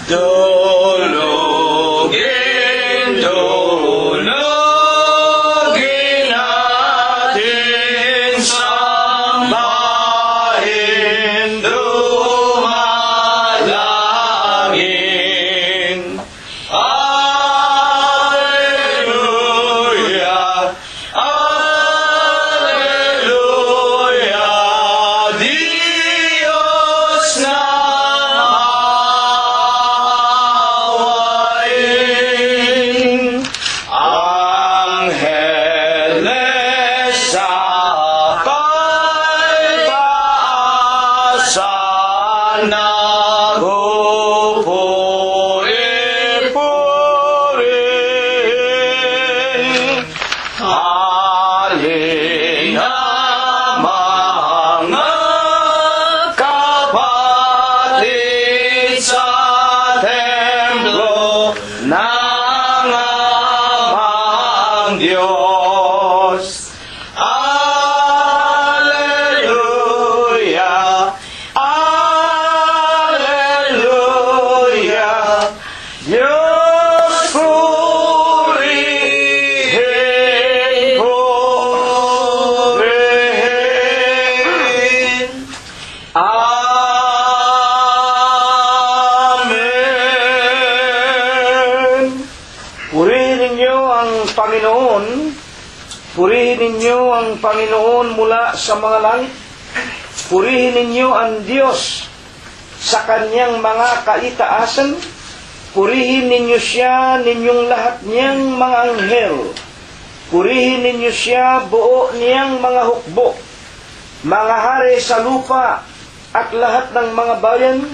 Dulugin, dulugin natin, sambahin, dumalangin. Alleluia, Alleluia, Diyos na mawain. Angeles sa pagpaasan nagpupuri-puri. Halina mga kapatid sa templo ng amang Diyos. Alleluia, Alleluia, Diyos purihin, purihin. Amen. Purihin ninyo ang Panginoon. Purihin ninyo ang Panginoon mula sa mga langit. Purihin ninyo ang Diyos sa kanyang mga kaitaasan. Purihin ninyo siya, ninyong lahat niyang mga anghel. Purihin ninyo siya, buo niyang mga hukbo, mga hari sa lupa at lahat ng mga bayan,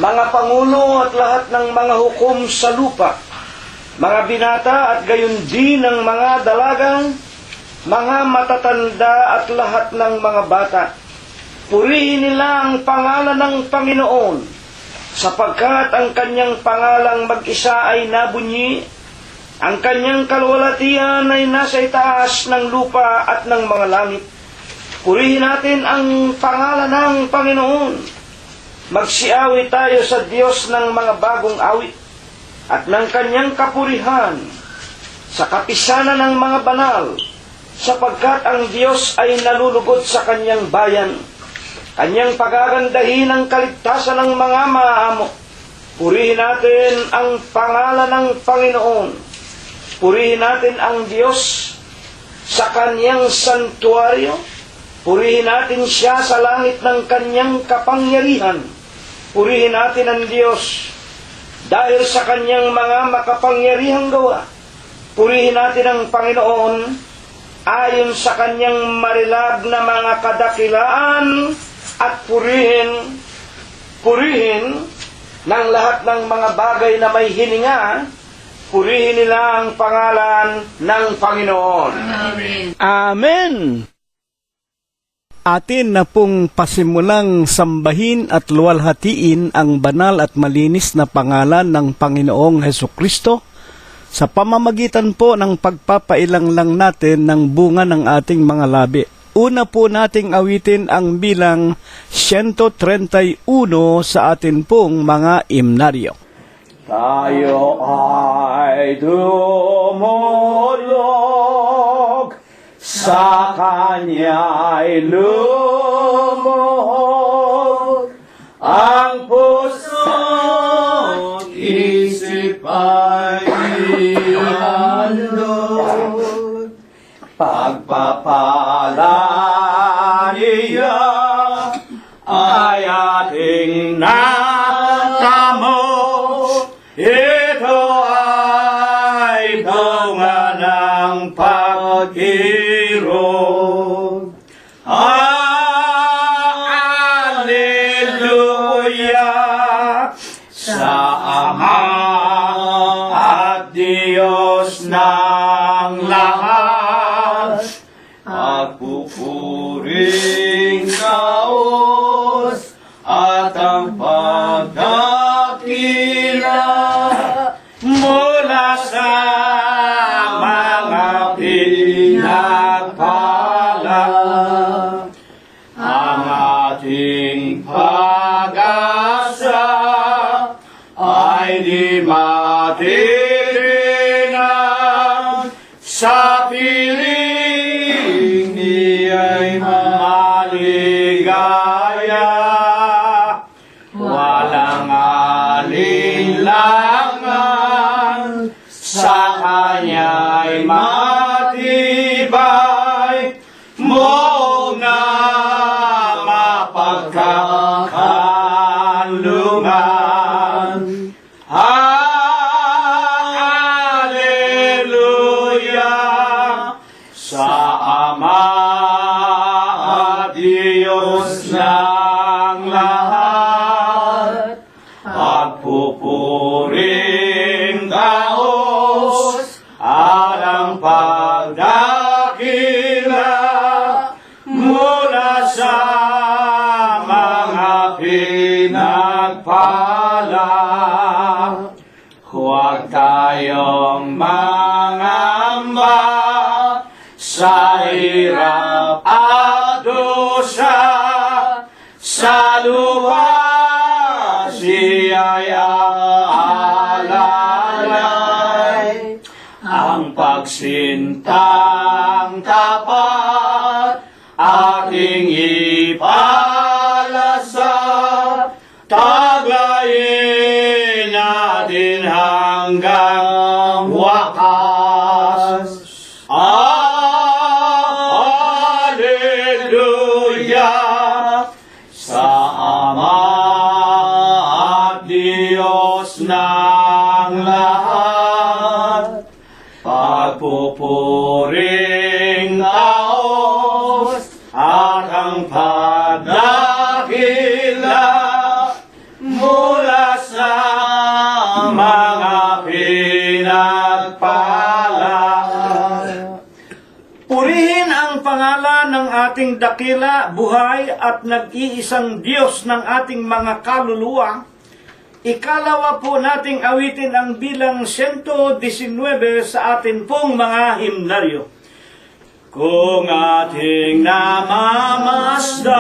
mga pangulo at lahat ng mga hukom sa lupa, mga binata at gayon din ng mga dalagang, mga matatanda at lahat ng mga bata. Purihin nila ang pangalan ng Panginoon, sapagkat ang kanyang pangalang mag-isa ay nabunyi, ang kanyang kaluwalhatian ay nasa itaas ng lupa at ng mga langit. Purihin natin ang pangalan ng Panginoon. Magsiawit tayo sa Diyos ng mga bagong awit at ng kanyang kapurihan sa kapisanan ng mga banal, sapagkat ang Diyos ay nalulugod sa kanyang bayan. Kanyang pagagandahin ang kaligtasan ng mga maamo. Purihin natin ang pangalan ng Panginoon. Purihin natin ang Diyos sa kanyang santuaryo. Purihin natin siya sa langit ng kanyang kapangyarihan. Purihin natin ang Diyos dahil sa kanyang mga makapangyarihang gawa. Purihin natin ang Panginoon ayon sa kanyang marilag na mga kadakilaan at purihin ng lahat ng mga bagay na may hininga. Purihin nila ang pangalan ng Panginoon. Amen. Amen! Atin na pong pasimulang sambahin at luwalhatiin ang banal at malinis na pangalan ng Panginoong Hesukristo sa pamamagitan po ng pagpapailang lang natin ng bunga ng ating mga labi. Una po nating awitin ang bilang 131 sa atin pong mga imnaryo. Tayo ay dumulog, sa Kanya'y lumuhod, ang puso't isip ay ihandog. Pagpapala niya ay ating natamo, ito ay bunga ng pag-irog. Alleluia sa Ama at Diyos ng lahat, at pupuring kaos at ang pagdakila mula sa mga pinagpala. Ang ating pag-asa ay di matitinag, sa piling niya'y maligaya. Walang alinlangan, sa Kanya'y matibay, mo na mapagkakanlungan. Hallelujah sa Ama at Diyos ng lahat, pagpupuring taos at ang pagdakila mula sa mga pinagpala. Huwag tayong mangamba sa hirap at dusa, sa lupa siya'y aalalay. Ang pagsintang tapat ating ipalasap, taglayin natin hanggang wakas. Hallelujah sa Ama at Diyos ng lahat, pagpupuring taos at ang pagdakila mula sa mga pinagpala. Purihin ang pangalan ng ating dakila, buhay at nag-iisang Diyos ng ating mga kaluluwa. Ikalawa po nating awitin ang bilang 119 sa atin pong mga himnaryo. Kung ating namamasdan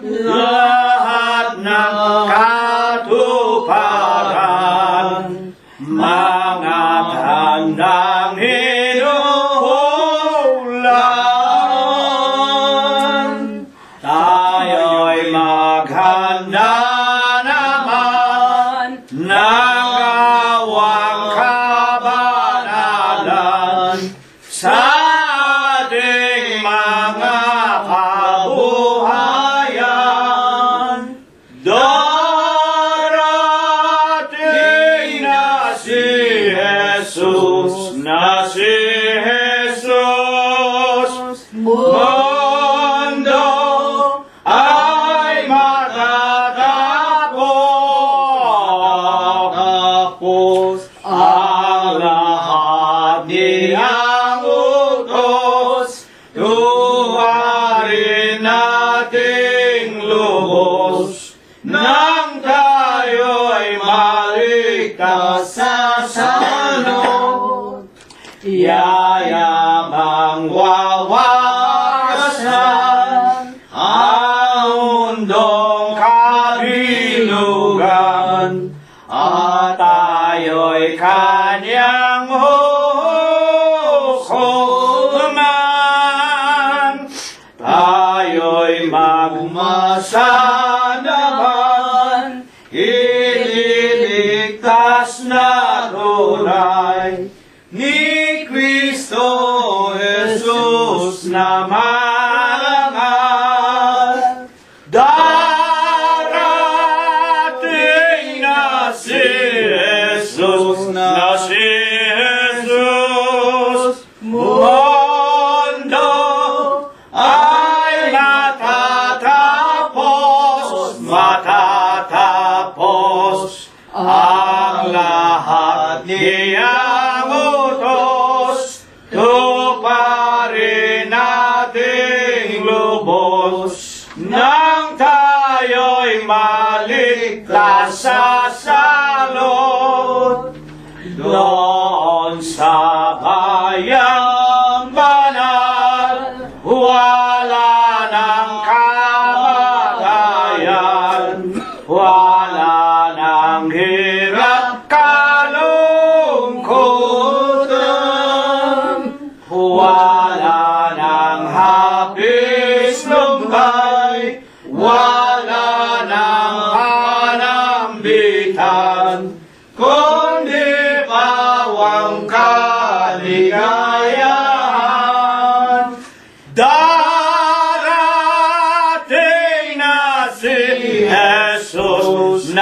lahat ng katuparan, mga tandang hinuhulan, tayo'y maghanda naman ng gawang kabanalan sa ating mga kabuhayan. Darating na si Jesus, na si Jesus, mundo ay matatapos, ang lahat niyang utos, tuwarin nating lubos, nang tayo'y maligtas sa salot. Yayamang wawakasan ang mundong kabilugan, at tayo'y Kanyang hukuman. Tayo'y magmasa naman, ililigtas na tunay ni Kristo Jesus na marangal. Darating na si Jesus, na si Jesus, mundo ay matatapos, matatapos, ang lahat niyang utos, tuparin nating lubos, nang tayo'y maligtas sa salot. Doon sa bayang banal, wala nang kamatayan, wala nang hirap.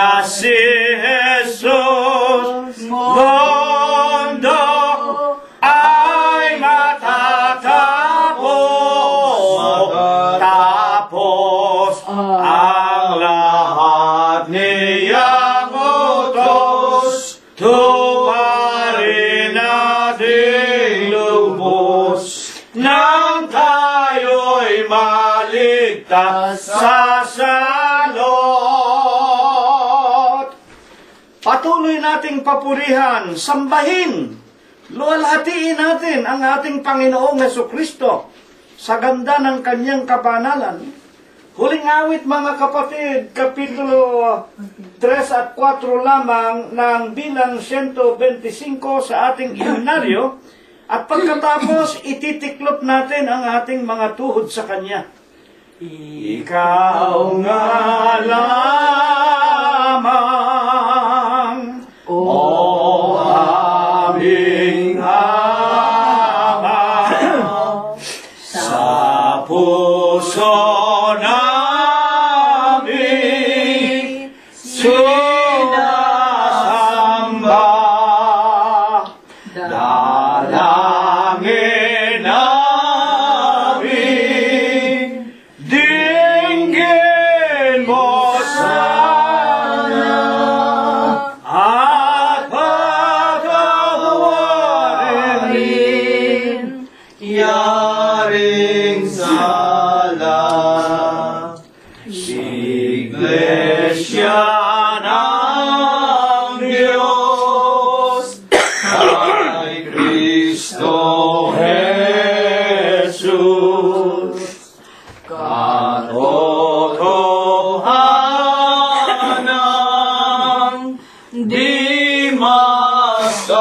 na si Jesus, mundo ay matatapos ang lahat niyang utos, tuparin nating lubos, nang tayo'y maligtas sa salot. Patuloy nating papurihan, sambahin, luwalhatiin natin ang ating Panginoong Hesukristo sa ganda ng kanyang kabanalan. Huling awit, mga kapatid, kapitulo 3 at 4 lamang ng bilang 125 sa ating iminaryo, at pagkatapos ititiklop natin ang ating mga tuhod sa Kanya. Ikaw nga lamang, o aming Ama, sa puso namin sinasamba. Dalangin namin, dinggin mo sana at patawarin yaring sala. Iglesia ng Diyos ay Kristo Jesus, katotohanan di masayod,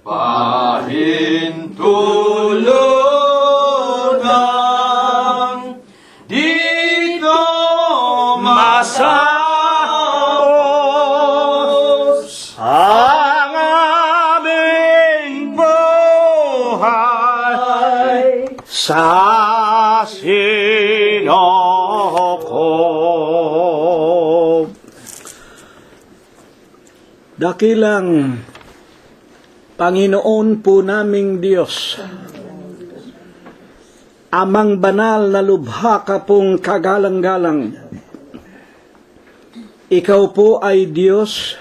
pahintulutan dito masapos ang aming buhay sa sinokop. Dakilang Panginoon po naming Diyos, Amang banal na lubha ka pong kagalang-galang. Ikaw po ay Diyos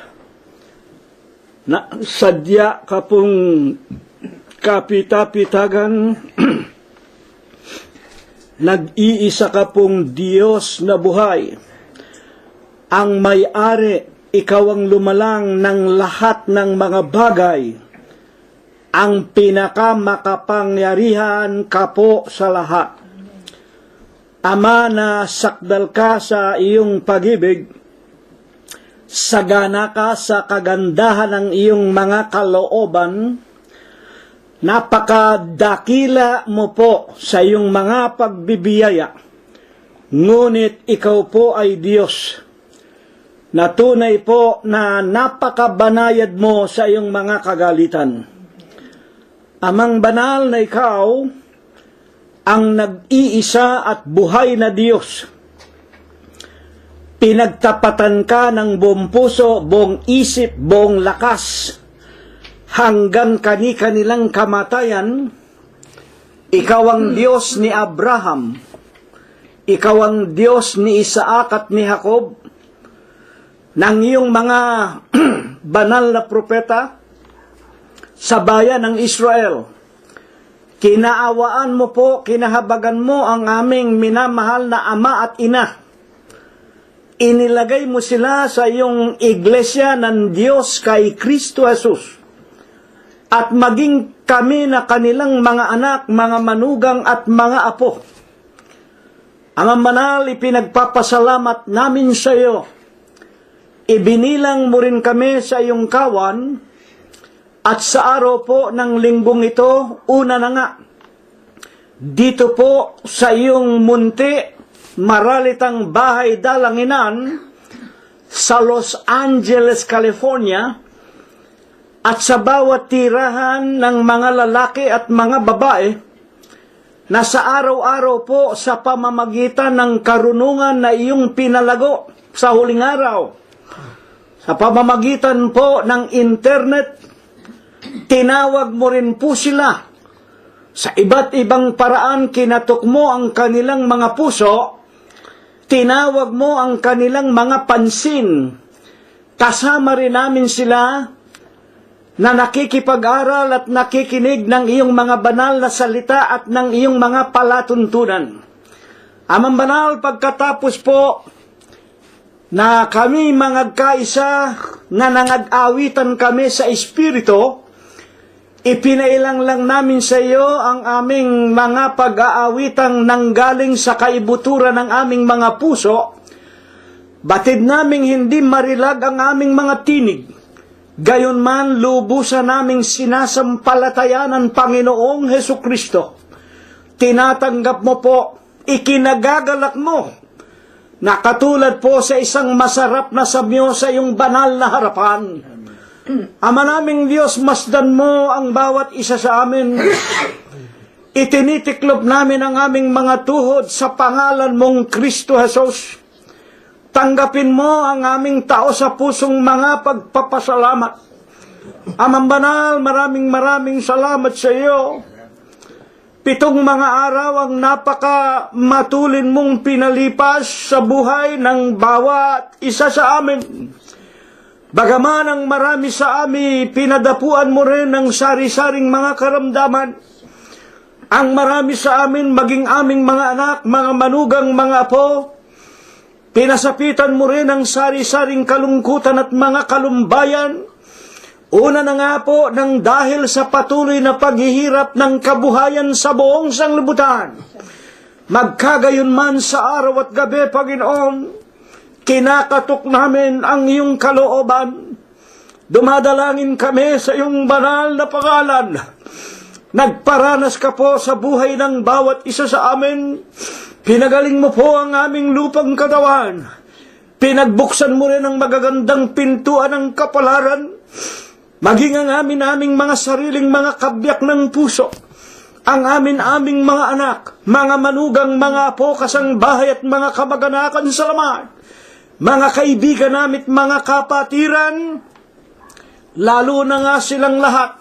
na sadya ka pong kapita-pitagan. Nag-iisa ka pong Diyos na buhay. Ang may-ari, ikaw ang lumalang ng lahat ng mga bagay. Ang pinakamakapangyarihan ka po sa lahat. Ama, na sakdal ka sa iyong pag-ibig, sagana ka sa kagandahan ng iyong mga kalooban, napakadakila mo po sa iyong mga pagbibiyaya, ngunit ikaw po ay Diyos, na tunay po na napakabanayad mo sa iyong mga kagalitan. Amang banal na ikaw, ang nag-iisa at buhay na Diyos. Pinagtapatan ka ng buong puso, buong isip, buong lakas, hanggang kani-kanilang kamatayan. Ikaw ang Diyos ni Abraham. Ikaw ang Diyos ni Isaac at ni Jacob. Nang iyong mga banal na propeta sa bayan ng Israel, kinaawaan mo po, kinahabagan mo ang aming minamahal na ama at ina. Inilagay mo sila sa iyong iglesia ng Diyos kay Kristo Jesus. At maging kami na kanilang mga anak, mga manugang at mga apo. Amang banal, ipinagpapasalamat namin sa iyo. Ibinilang mo rin kami sa iyong kawan. At sa araw po ng linggong ito, una na nga, dito po sa iyong munti, maralitang bahay dalanginan, sa Los Angeles, California, at sa bawat tirahan ng mga lalaki at mga babae, na sa araw-araw po sa pamamagitan ng karunungan na iyong pinalago sa huling araw, sa pamamagitan po ng internet, tinawag mo rin po sila. Sa iba't ibang paraan, kinatok mo ang kanilang mga puso, tinawag mo ang kanilang mga pansin. Kasama rin namin sila na nakikipag-aral at nakikinig ng iyong mga banal na salita at ng iyong mga palatuntunan. Amang banal, pagkatapos po na kami mangagkaisa, na nangag-awitan kami sa Espiritu, ipinailang lang namin sa iyo ang aming mga pag-aawitang nanggaling sa kaibuturan ng aming mga puso. Batid naming hindi marilag ang aming mga tinig. Gayon man, lubusan naming sinasampalatayan ang Panginoong Hesukristo. Tinatanggap mo po, ikinagagalak mo, na katulad po sa isang masarap na samyo sa iyong banal na harapan. Ama naming Diyos, masdan mo ang bawat isa sa amin. Itinitiklop namin ang aming mga tuhod sa pangalan mong Kristo Jesus. Tanggapin mo ang aming tao sa pusong mga pagpapasalamat. Amang banal, maraming salamat sa iyo. 7 mga araw ang napaka-matulin mong pinalipas sa buhay ng bawat isa sa amin. Bagaman ang marami sa amin, pinadapuan mo rin ng sari-saring mga karamdaman. Ang marami sa amin, maging aming mga anak, mga manugang, mga apo, pinasapitan mo rin ang sari-saring kalungkutan at mga kalumbayan. Una na nga po ng dahil sa patuloy na paghihirap ng kabuhayan sa buong sanglibutan. Magkagayon man sa araw at gabi, Panginoon, kinakatok namin ang iyong kalooban. Dumadalangin kami sa iyong banal na pangalan. Nagparanas ka po sa buhay ng bawat isa sa amin. Pinagaling mo po ang aming lupang katawan. Pinagbuksan mo rin ang magagandang pintuan ng kapalaran. Maging ang aming mga sariling mga kabyak ng puso. Ang aming mga anak, mga manugang, mga apo, kasangbahay at mga kamag-anakan sa laman. Mga kaibigan namin, mga kapatiran, lalo na nga silang lahat,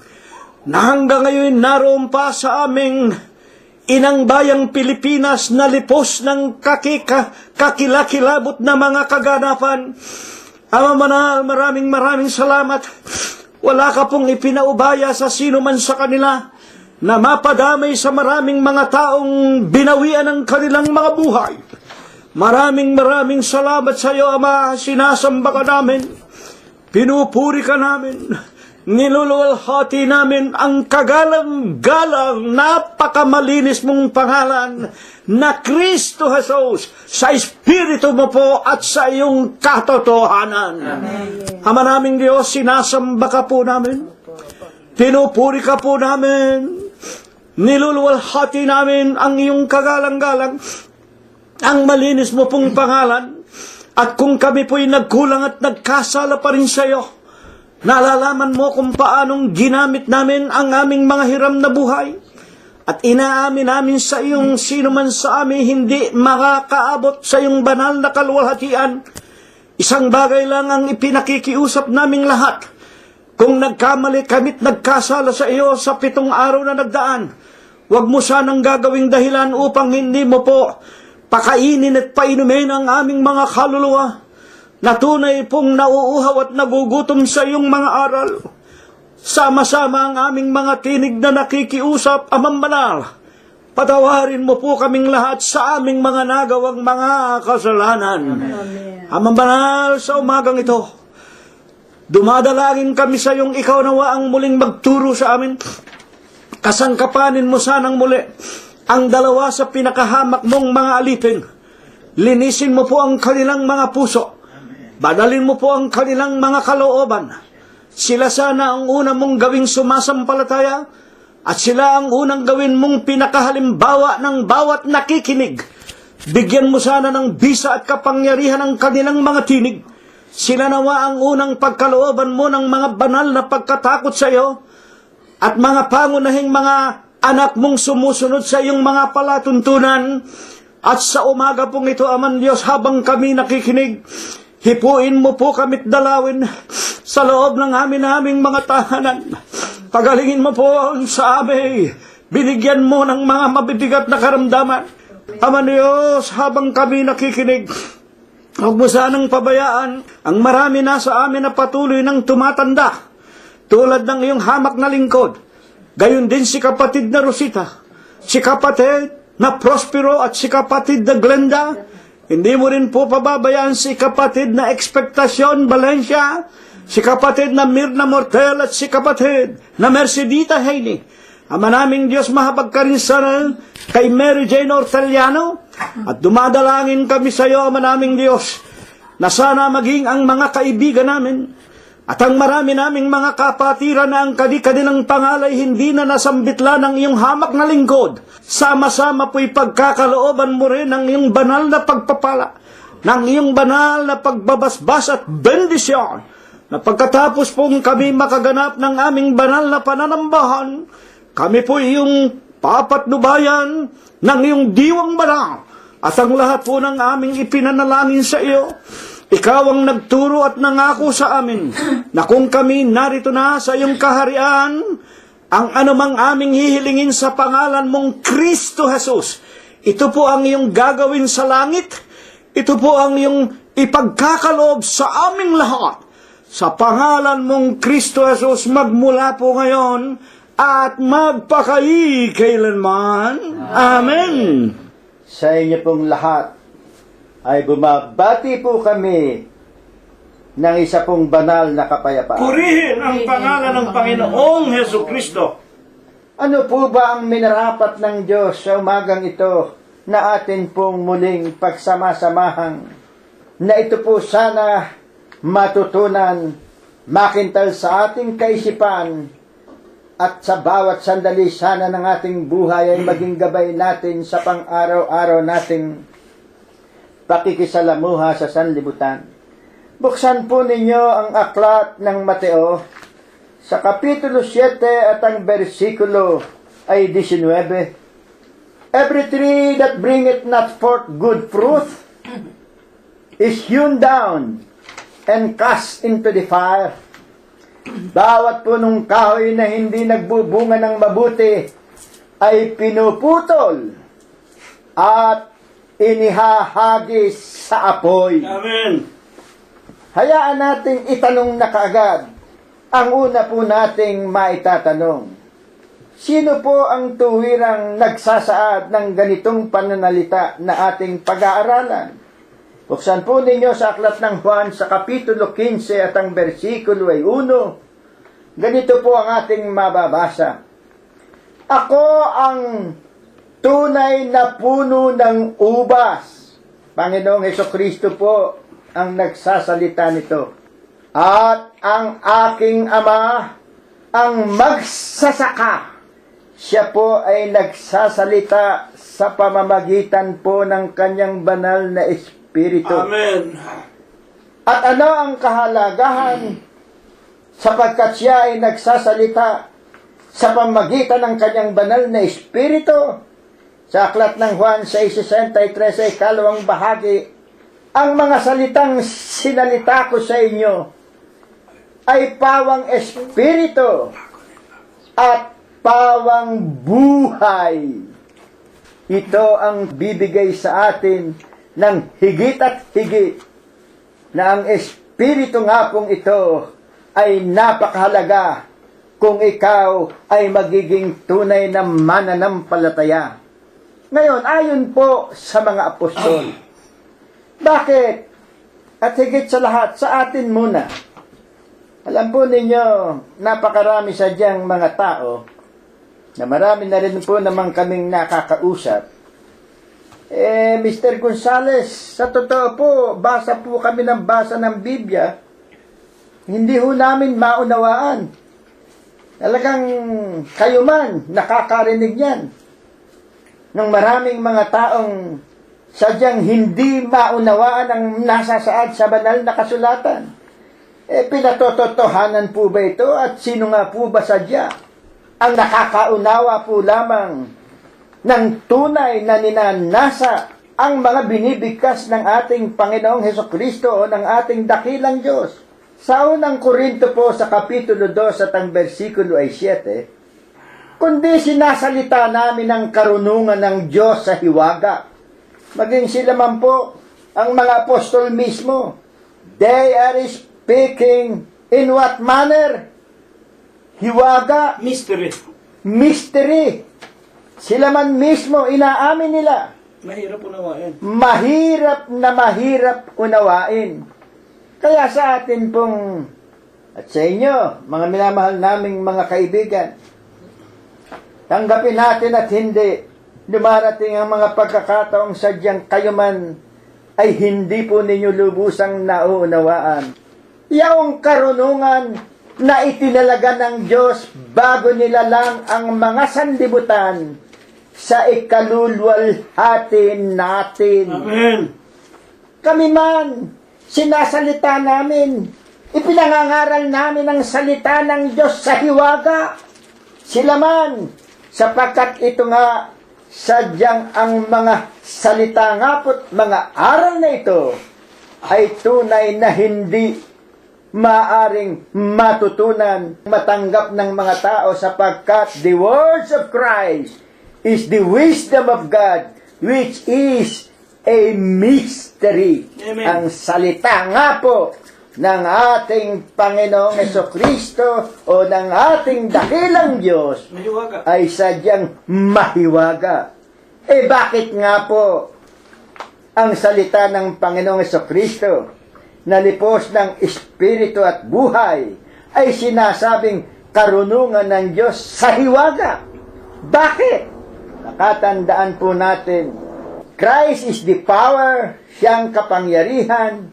na hanggang ngayon naroon pa sa aming inang bayang Pilipinas na lipos ng kakilakilabot na mga kaganapan. Ama manal, maraming salamat. Wala ka pong ipinaubaya sa sino man sa kanila na mapadamay sa maraming mga taong binawian ng kanilang mga buhay. Maraming salamat sa iyo, Ama. Sinasamba ka namin, pinupuri ka namin, niluluwalhati namin ang kagalang-galang, napakamalinis mong pangalan na Kristo Jesus, sa Espiritu mo po at sa iyong katotohanan. Amen. Ama naming Diyos, sinasamba ka po namin, pinupuri ka po namin, niluluwalhati namin ang iyong kagalang-galang, ang malinis mo pong pangalan. At kung kami po'y nagkulang at nagkasala pa rin sa iyo, nalalaman mo kung paanong ginamit namin ang aming mga hiram na buhay. At inaamin namin sa iyong sino man sa amin hindi makakaabot sa iyong banal na kaluwalhatian. Isang bagay lang ang ipinakikiusap naming lahat. Kung nagkamali kami't nagkasala sa iyo sa 7 araw na nagdaan, huwag mo sanang gagawing dahilan upang hindi mo po pakainin at painumin ang aming mga kaluluwa na tunay pong nauuhaw at nagugutom sa iyong mga aral. Sama-sama ang aming mga tinig na nakikiusap, Amang Banal. Patawarin mo po kaming lahat sa aming mga nagawang mga kasalanan. Amen. Amang Banal, sa umagang ito, dumadalangin kami sa iyong ikaw nawa ang muling magturo sa amin. Kasangkapanin mo sanang muli ang dalawa sa pinakahamak mong mga alipin. Linisin mo po ang kanilang mga puso. Badalin mo po ang kanilang mga kalooban. Sila sana ang unang mong gawing sumasampalataya at sila ang unang gawin mong pinakahalimbawa ng bawat nakikinig. Bigyan mo sana ng bisa at kapangyarihan ang kanilang mga tinig. Sila nawa ang unang pagkalooban mo ng mga banal na pagkatakot sa iyo at mga pangunahing mga anak mong sumusunod sa iyong mga palatuntunan. At sa umaga pong ito, Aman Diyos, habang kami nakikinig, hipuin mo po kami't dalawin sa loob ng aming mga tahanan. Pagalingin mo po sa amin. Binigyan mo ng mga mabibigat na karamdaman. Ama Diyos, habang kami nakikinig, huwag mo sanang pabayaan ang marami na sa amin na patuloy ng tumatanda. Tulad ng iyong hamak na lingkod. Gayon din si kapatid na Rosita, si kapatid na Prospero at si kapatid na Glenda. Hindi mo rin po pababayaan si kapatid na Expectacion Valencia, si kapatid na Mirna Mortel at si kapatid na Mercedita Haney. Ama naming Diyos, mahabag ka rin sana kay Mary Jane Orteliano. At dumadalangin kami sa iyo, Ama naming Diyos, na sana maging ang mga kaibigan namin at ang marami naming mga kapatiran na ang kadi-kadilang pangalay hindi na nasambitla ng iyong hamak na lingkod. Sama-sama po'y pagkakalooban mo rin ng iyong banal na pagpapala, ng iyong banal na pagbabasbas at bendisyon, na pagkatapos pong kami makaganap ng aming banal na pananambahan, kami po iyong papatnubayan ng iyong diwang banal. At ang lahat po ng aming ipinanalangin sa iyo, ikaw ang nagturo at nangako sa amin na kung kami narito na sa iyong kaharian, ang anumang aming hihilingin sa pangalan mong Kristo Jesus, ito po ang iyong gagawin sa langit, ito po ang iyong ipagkakaloob sa aming lahat. Sa pangalan mong Kristo Jesus, magmula po ngayon at magpakailanman. Amen. Sa inyo pong lahat ay bumabati po kami ng isa pong banal na kapayapaan. Purihin ang pangalan ng Panginoong Hesus Kristo. Ano po ba ang minarapat ng Diyos sa umagang ito na atin pong muling pagsamasamahan, na ito po sana matutunan, makintal sa ating kaisipan, at sa bawat sandali sana ng ating buhay ay maging gabay natin sa pang-araw-araw nating pakikisalamuha sa sanlibutan. Buksan po ninyo ang aklat ng Mateo sa Kapitulo 7 at ang bersikulo ay 19. Every tree that bringeth not forth good fruit is hewn down and cast into the fire. Bawat punong kahoy na hindi nagbubunga ng mabuti ay pinuputol at inihahagis sa apoy. Amen. Hayaan natin itanong na kaagad ang una po nating maitatanong. Sino po ang tuwirang nagsasaad ng ganitong pananalita na ating pag-aaralan? Buksan po ninyo sa aklat ng Juan sa Kapitulo 15 at ang bersikulo ay 1. Ganito po ang ating mababasa. Ako ang tunay na puno ng ubas. Panginoong Hesukristo po ang nagsasalita nito. At ang aking Ama ang magsasaka. Siya po ay nagsasalita sa pamamagitan po ng kanyang banal na Espiritu. Amen. At ano ang kahalagahan? Sapagkat siya ay nagsasalita sa pamamagitan ng kanyang banal na Espiritu. Sa aklat ng Juan 6:63 ay kalawang bahagi, ang mga salitang sinalita ko sa inyo ay pawang Espiritu at pawang buhay. Ito ang bibigay sa atin ng higit at higit na ang Espiritu nga pong ito ay napakahalaga kung ikaw ay magiging tunay na mananampalataya. Ngayon, ayon po sa mga apostol. Bakit? At higit sa lahat, sa atin muna. Alam po ninyo, napakarami sadyang mga tao na marami na rin po naman kaming nakakausap. Mr. Gonzales, sa totoo po, basa po kami ng basa ng Biblia, hindi ho namin maunawaan. Talagang kayo man, nakakarinig yan. Ng maraming mga taong sadyang hindi maunawaan ang nasasaad sa banal na kasulatan. Pinatototohanan po ba ito at sino nga po ba sadya ang nakakaunawa po lamang ng tunay na ninanasa ang mga binibigkas ng ating Panginoong Hesukristo o ng ating dakilang Diyos. Sa unang Korinto po sa Kapitulo 2 at ang versikulo ay 7, kundi sinasalita namin ang karunungan ng Diyos sa hiwaga. Maging sila man po ang mga apostol mismo. They are speaking in what manner? Hiwaga, Mystery. mystery. Sila man mismo, inaamin nila. Mahirap unawain. Mahirap na mahirap unawain. Kaya sa atin pong, at sa inyo, mga minamahal naming mga kaibigan, tanggapin natin at hindi dumarating ang mga pagkakataong sadyang kayo man ay hindi po ninyo lubusang nauunawaan. Yaong karunungan na itinalaga ng Diyos bago nilalang ang mga sanlibutan sa ikalulwalhati natin. Amen. Kami man, sinasalita namin, ipinangangaral namin ang salita ng Diyos sa hiwaga. Sila man, sapagkat ito nga, sadyang ang mga salita nga po't mga aral na ito ay tunay na hindi maaring matutunan, matanggap ng mga tao sapagkat the words of Christ is the wisdom of God, which is a mystery. Amen. Ang salita nga po ng ating Panginoong Hesukristo o ng ating dakilang Diyos Mahiwaga. ay sadyang mahiwaga. Bakit nga po ang salita ng Panginoong Hesukristo na lipos ng Espiritu at buhay ay sinasabing karunungan ng Diyos sa hiwaga? Bakit? Nakatandaan po natin, Christ is the power, siyang kapangyarihan,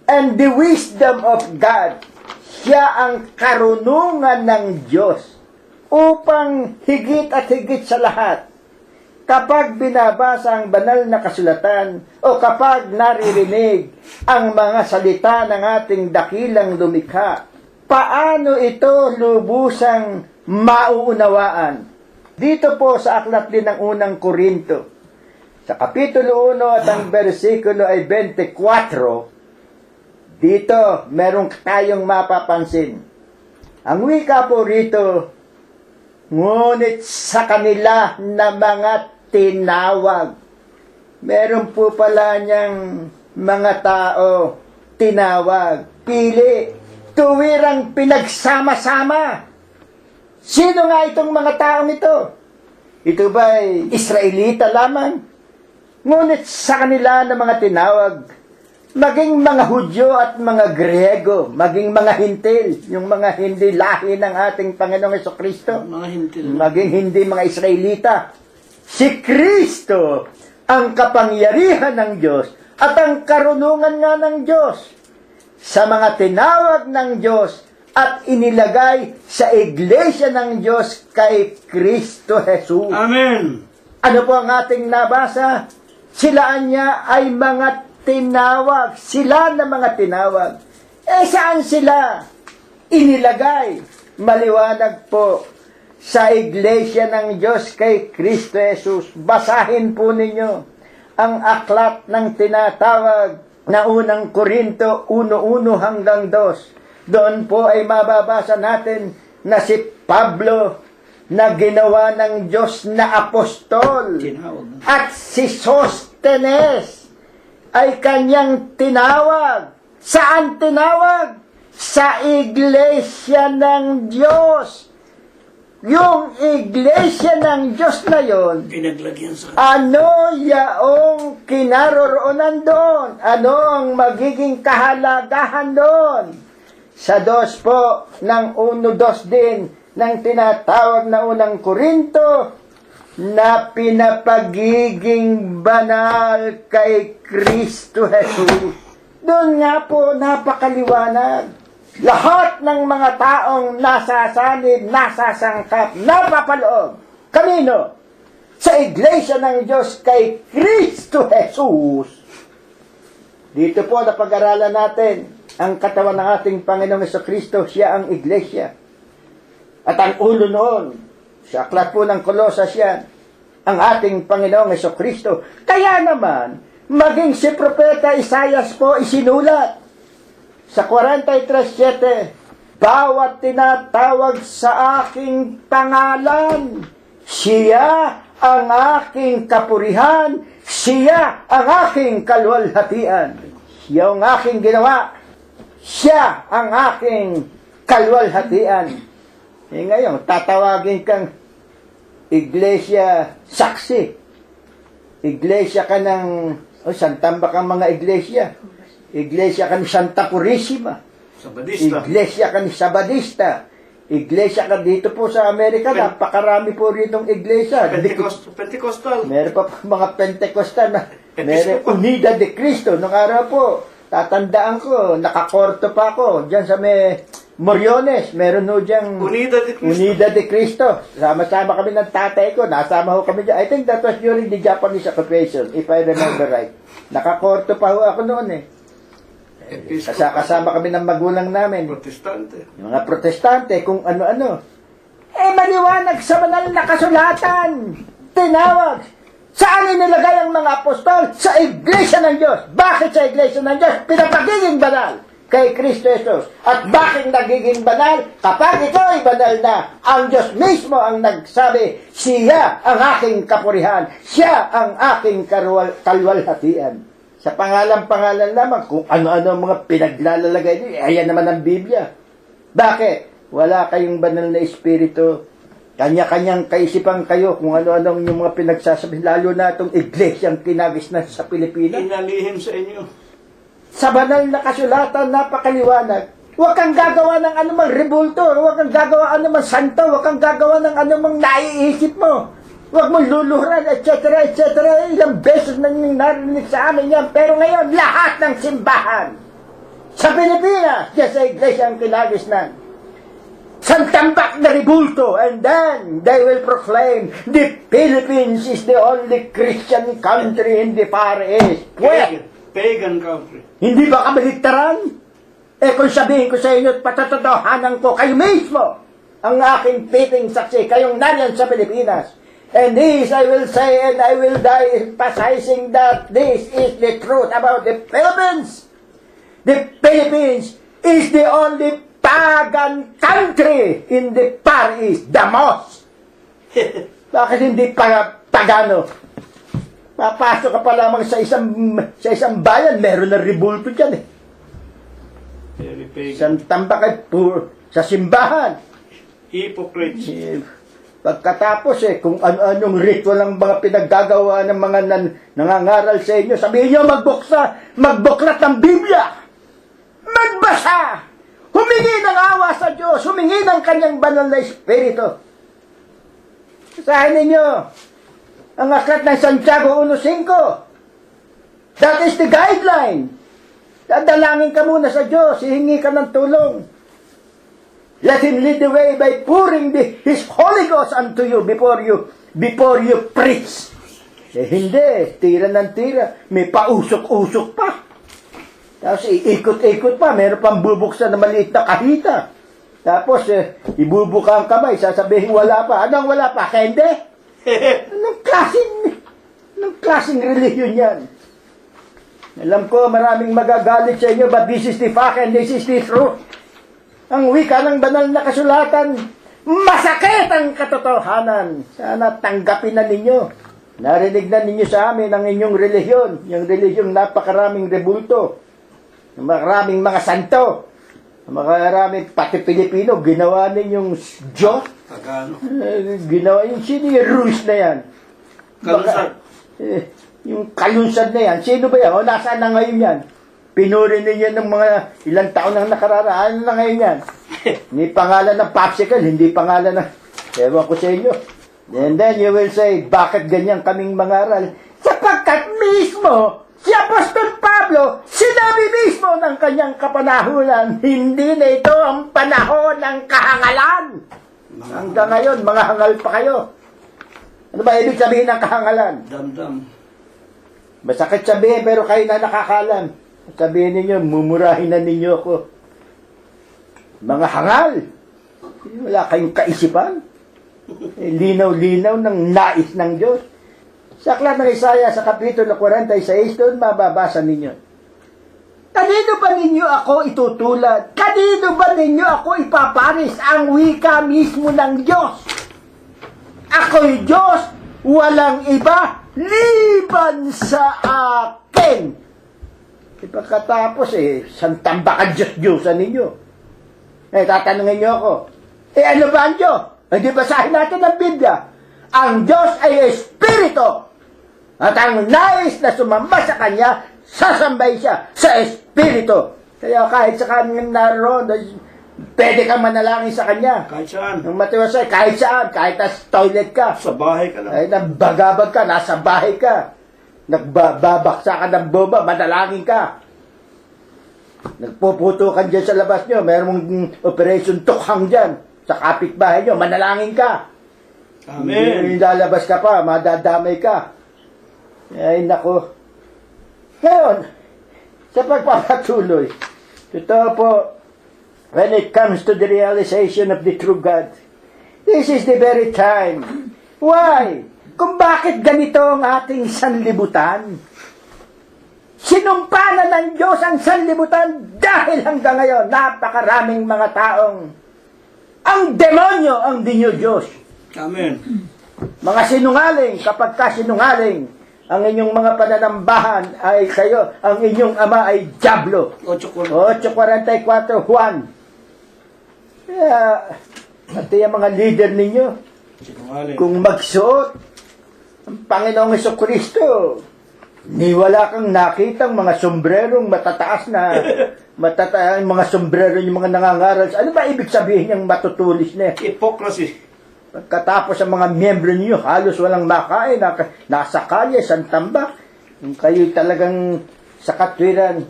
and the wisdom of God, siya ang karunungan ng Diyos. Upang higit at higit sa lahat, kapag binabasa ang banal na kasulatan o kapag naririnig ang mga salita ng ating dakilang lumikha, paano ito lubusang mauunawaan? Dito po sa aklat din ng unang Korinto, sa Kapitulo 1 at ang versikulo ay 24, dito meron tayong mapapansin. Ang wika po rito, ngunit sa kanila na mga tinawag. Meron po pala niyang mga tao tinawag, pili, tuwirang pinagsama-sama. Sino nga itong mga taong ito? Ito ba'y Israelita lamang? Ngunit sa kanila na mga tinawag, maging mga Hudyo at mga Griego, maging mga Hintil, yung mga hindi lahi ng ating Panginoong Hesukristo, Mga hintil. maging hindi mga Israelita, si Kristo ang kapangyarihan ng Diyos at ang karunungan nga ng Diyos sa mga tinawag ng Diyos at inilagay sa iglesia ng Diyos kay Kristo Jesus. Amen. Ano po ang ating nabasa? Silaan niya ay mga tinawag. Sila na mga tinawag. Saan sila inilagay? Maliwanag po sa iglesia ng Diyos kay Kristo Jesus. Basahin po ninyo ang aklat ng tinatawag na unang Korinto 1:1 hanggang 2. Doon po ay mababasa natin na si Pablo na ginawa ng Diyos na apostol Tinawag. at si Sostenes ay kanyang tinawag. Saan tinawag? Sa iglesia ng Diyos. Yung iglesia ng Diyos na yon, Pinaglagyan sa... ano yaong kinaroroonan doon? Ano ang magiging kahalagahan doon? Sa 2 po, ng 1:2 din, ng tinatawag na unang Korinto, na pinapagiging banal kay Kristo Jesus. Doon nga po napakaliwanag. Lahat ng mga taong nasasanib, nasasangkap, napapaloob. Kanino? Sa iglesia ng Diyos kay Kristo Jesus. Dito po napag-aralan natin ang katawan ng ating Panginoong Hesukristo, siya ang iglesia. At ang ulo noon Sa aklat po ng Kolosas yan, ang ating Panginoong Hesukristo. Kaya naman, maging si Propeta Isaias po isinulat sa 43:7, bawat tinatawag sa aking pangalan, siya ang aking kapurihan, siya ang aking kaluwalhatian. Siya ang aking ginawa, siya ang aking kaluwalhatian. Ngayon, tatawagin kang iglesia saksi. Iglesia ka ng, saan tamba kang mga iglesia? Iglesia ka ni Santa Purisima. Sabadista. Iglesia ka ni Sabadista. Iglesia ka dito po sa Amerika, napakarami po ritong iglesia. Pentecostal. Meron pa po mga Pentecostal na meron Episcopal. Unida de Cristo. Nung araw po, tatandaan ko, nakakorto pa ako. Diyan sa may Moriones, meron no diyang Unida de Cristo. Unida de Cristo. Sama-sama kami ng tatay ko. Nasama ho kami dyan. I think that was during the Japanese occupation, if I remember right. Nakakorto pa ho ako noon eh. Kasama kami ng magulang namin. Protestante. Yung mga protestante, kung ano-ano. Maliwanag sa banal na kasulatan. Tinawag. Saan inilagay ang mga apostol? Sa Iglesia ng Diyos. Bakit sa Iglesia ng Diyos? Pinapagiging banal kay Kristo Jesus. At bakit nagiging banal? Kapag ito ay banal na, ang Diyos mismo ang nagsabi, siya ang aking kapurihan. Siya ang aking kaluwalhatian. Sa pangalan lamang, kung ano-ano ang mga pinaglalalagay niyo, ayan naman ang Biblia. Bakit? Wala kayong banal na espiritu. Kanya-kanyang kaisipan kayo kung ano-ano yung mga pinagsasabi, lalo na itong iglesyang kinagisnan sa Pilipinas. Inalihim sa inyo. Sa banal na kasulatan, napakaliwanag. Huwag kang gagawa ng anumang rebulto, huwag kang gagawa anumang santo, huwag kang gagawa ng anumang naiisip mo. Huwag mo luluhuran, etc., etc. Ilang beses na nang narinig sa amin yan. Pero ngayon, lahat ng simbahan sa Pilipinas, diyan sa iglesia ang kinagisnan, santambak na ribulto, and then they will proclaim the Philippines is the only Christian country in the Far East. Well, Pagan country. hindi ba kabaligtaran? Kung sabihin ko sa inyo at patatotohanan ko, kayo mismo ang aking piting saksi, kayong nariyan sa Pilipinas. And this I will say and I will die emphasizing that this is the truth about the Philippines. The Philippines is the only pagan country in the Far East, the most. Bakit hindi pagano? Papasok ka pa lamang sa isang bayan, meron na ribulto dyan eh. Very pagan. Isang tambak ay sa simbahan. Hypocrites. Pagkatapos kung ano-anong ritual ang mga pinaggagawa ng mga nangangaral sa inyo, sabihin nyo magbuklat ng Biblia. Magbasa. Humingi ng awa sa Diyos. Humingi ng kanyang banal na espiritu. Sasahin ninyo ang aklat ng Santiago 1:5. That is the guideline. Dadalangin ka muna sa Diyos. Hihingi ka ng tulong. Let Him lead the way by pouring His Holy Ghost unto you before you preach. Hindi, tira ng tira. May pausok-usok pa. Tapos iikot-ikot pa. Meron pang bubuksan na maliit na kahita. Tapos ibubuka ang kamay. Sasabihin wala pa. Anong wala pa? Hindi. Anong klaseng religion yan? Alam ko maraming magagalit sa inyo, but this is the fact and this is the truth. Ang wika ng banal na kasulatan, masakit ang katotohanan. Sana tanggapin na ninyo. Narinig na ninyo sa amin ang inyong relihiyon. Yung relihiyong napakaraming rebulto. Maraming mga santo. Maraming pati Pilipino. Ginawa ninyong Diyos. Pagano. Ginawa yung sino yung rules na yan. Kalunsad. Yung kalunsad na yan. Sino ba yan? O nasaan na ngayon yan? Pinuri ninyo ng mga ilang taon nang nakararaan na ngayon yan. Hindi pangalan ng popsicle, hindi pangalan ng... Ewan ko sa inyo. And then you will say, bakit ganyan kaming mangaral? Sapagkat mismo, si Apostol Pablo, sinabi mismo ng kanyang kapanahunan, hindi na ito ang panahon ng kahangalan. Hanggang ngayon, mga hangal pa kayo. Ano ba ibig sabihin ng kahangalan? Damdam. Masakit sabihin, pero kayo na nakakalam. Sabihin ninyo, mumurahin na ninyo ako. Mga hangal. Wala kayong kaisipan. Linaw-linaw ng nais ng Diyos. Sa aklat ng Isaiah sa Kapitulo 46, doon mababasa ninyo. Kanino ba ninyo ako itutulad? Kanino ba ninyo ako ipaparis? Ang wika mismo ng Diyos. Ako'y Diyos, walang iba, liban sa akin. Pagkatapos santambakan Diyos-Diyosan ninyo. Tatanungin niyo ako, ano ba ang Diyos? Hindi basahin natin ang Biblia. Ang Diyos ay Espiritu. At ang nais na sumamba sa Kanya, sasambay siya sa Espiritu. Kaya kahit sa kanyang naroon, pwede kang manalangin sa Kanya. Kahit saan. Ang matiwasay, kahit saan, kahit sa toilet ka. Sa bahay ka lang. Ay, nagbagabag ka, nasa bahay ka. Nagbabaksa ka ng bomba, manalangin ka. Nagpuputo ka dyan sa labas nyo, mayroong operation tukhang dyan. Sa kapitbahay nyo, manalangin ka. Amen. Hindi lalabas ka pa, madadamay ka. Ay, nako. Ngayon, sa pagpapatuloy, totoo po, when it comes to the realization of the true God, this is the very time. Why? Kung bakit ganito ang ating sanlibutan? Sinumpa na ng Diyos ang sanlibutan dahil hanggang ngayon, napakaraming mga taong ang demonyo ang dinyo-Diyos. Amen. Mga sinungaling, kapag ka sinungaling, ang inyong mga pananambahan ay kayo, ang inyong ama ay Diablo. 8:44, Juan. Kaya, pati yung mga leader ninyo, Sinungaling. kung magsuot ang Panginoong Jesucristo, ni wala kang nakitang mga sombrerong matataas na mga sombrero yung mga nangangaral. Ano ba ibig sabihin yung matutulis na yan? Hypocrisy. Pagkatapos ang mga miyembro niyo, halos walang makain, nasa kalye, santambak. Kung kayo talagang sa katwiran,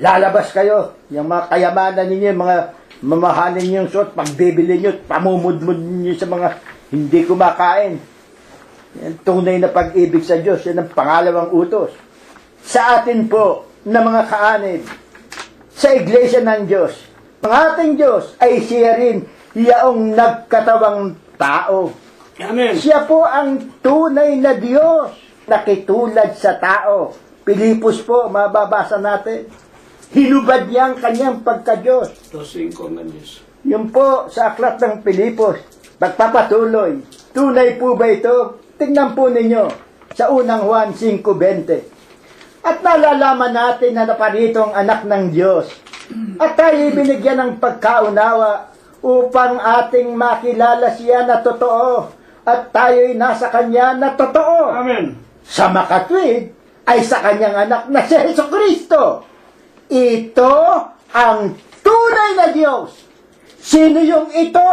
lalabas kayo. Yung mga kayamanan ninyo, yung mga mamahalin niyo yung suot, pagbibili niyo, pamumudmud niyo sa mga hindi kumakain. Yan tunay na pag-ibig sa Diyos. Yan ang pangalawang utos. Sa atin po, na mga kaanib, sa iglesia ng Diyos, ang ating Diyos ay siya rin yaong nagkatawang tao. Amen. Siya po ang tunay na Diyos, nakitulad sa tao. Pilipos po, mababasa natin. Hinubad niya ang kanyang pagka-Diyos. 2:5 ng Diyos. Yun po sa aklat ng Pilipos, pagpapatuloy. Tunay po ba ito? Tingnan po ninyo sa unang Juan 5:20. At nalalaman natin na naparito ang anak ng Diyos. At tayo binigyan ng pagkaunawa upang ating makilala siya na totoo. At tayo'y nasa kanya na totoo. Amen. Sa makatwid ay sa kanyang anak na si Jesucristo. Ito ang tunay na Diyos. Sino yung ito?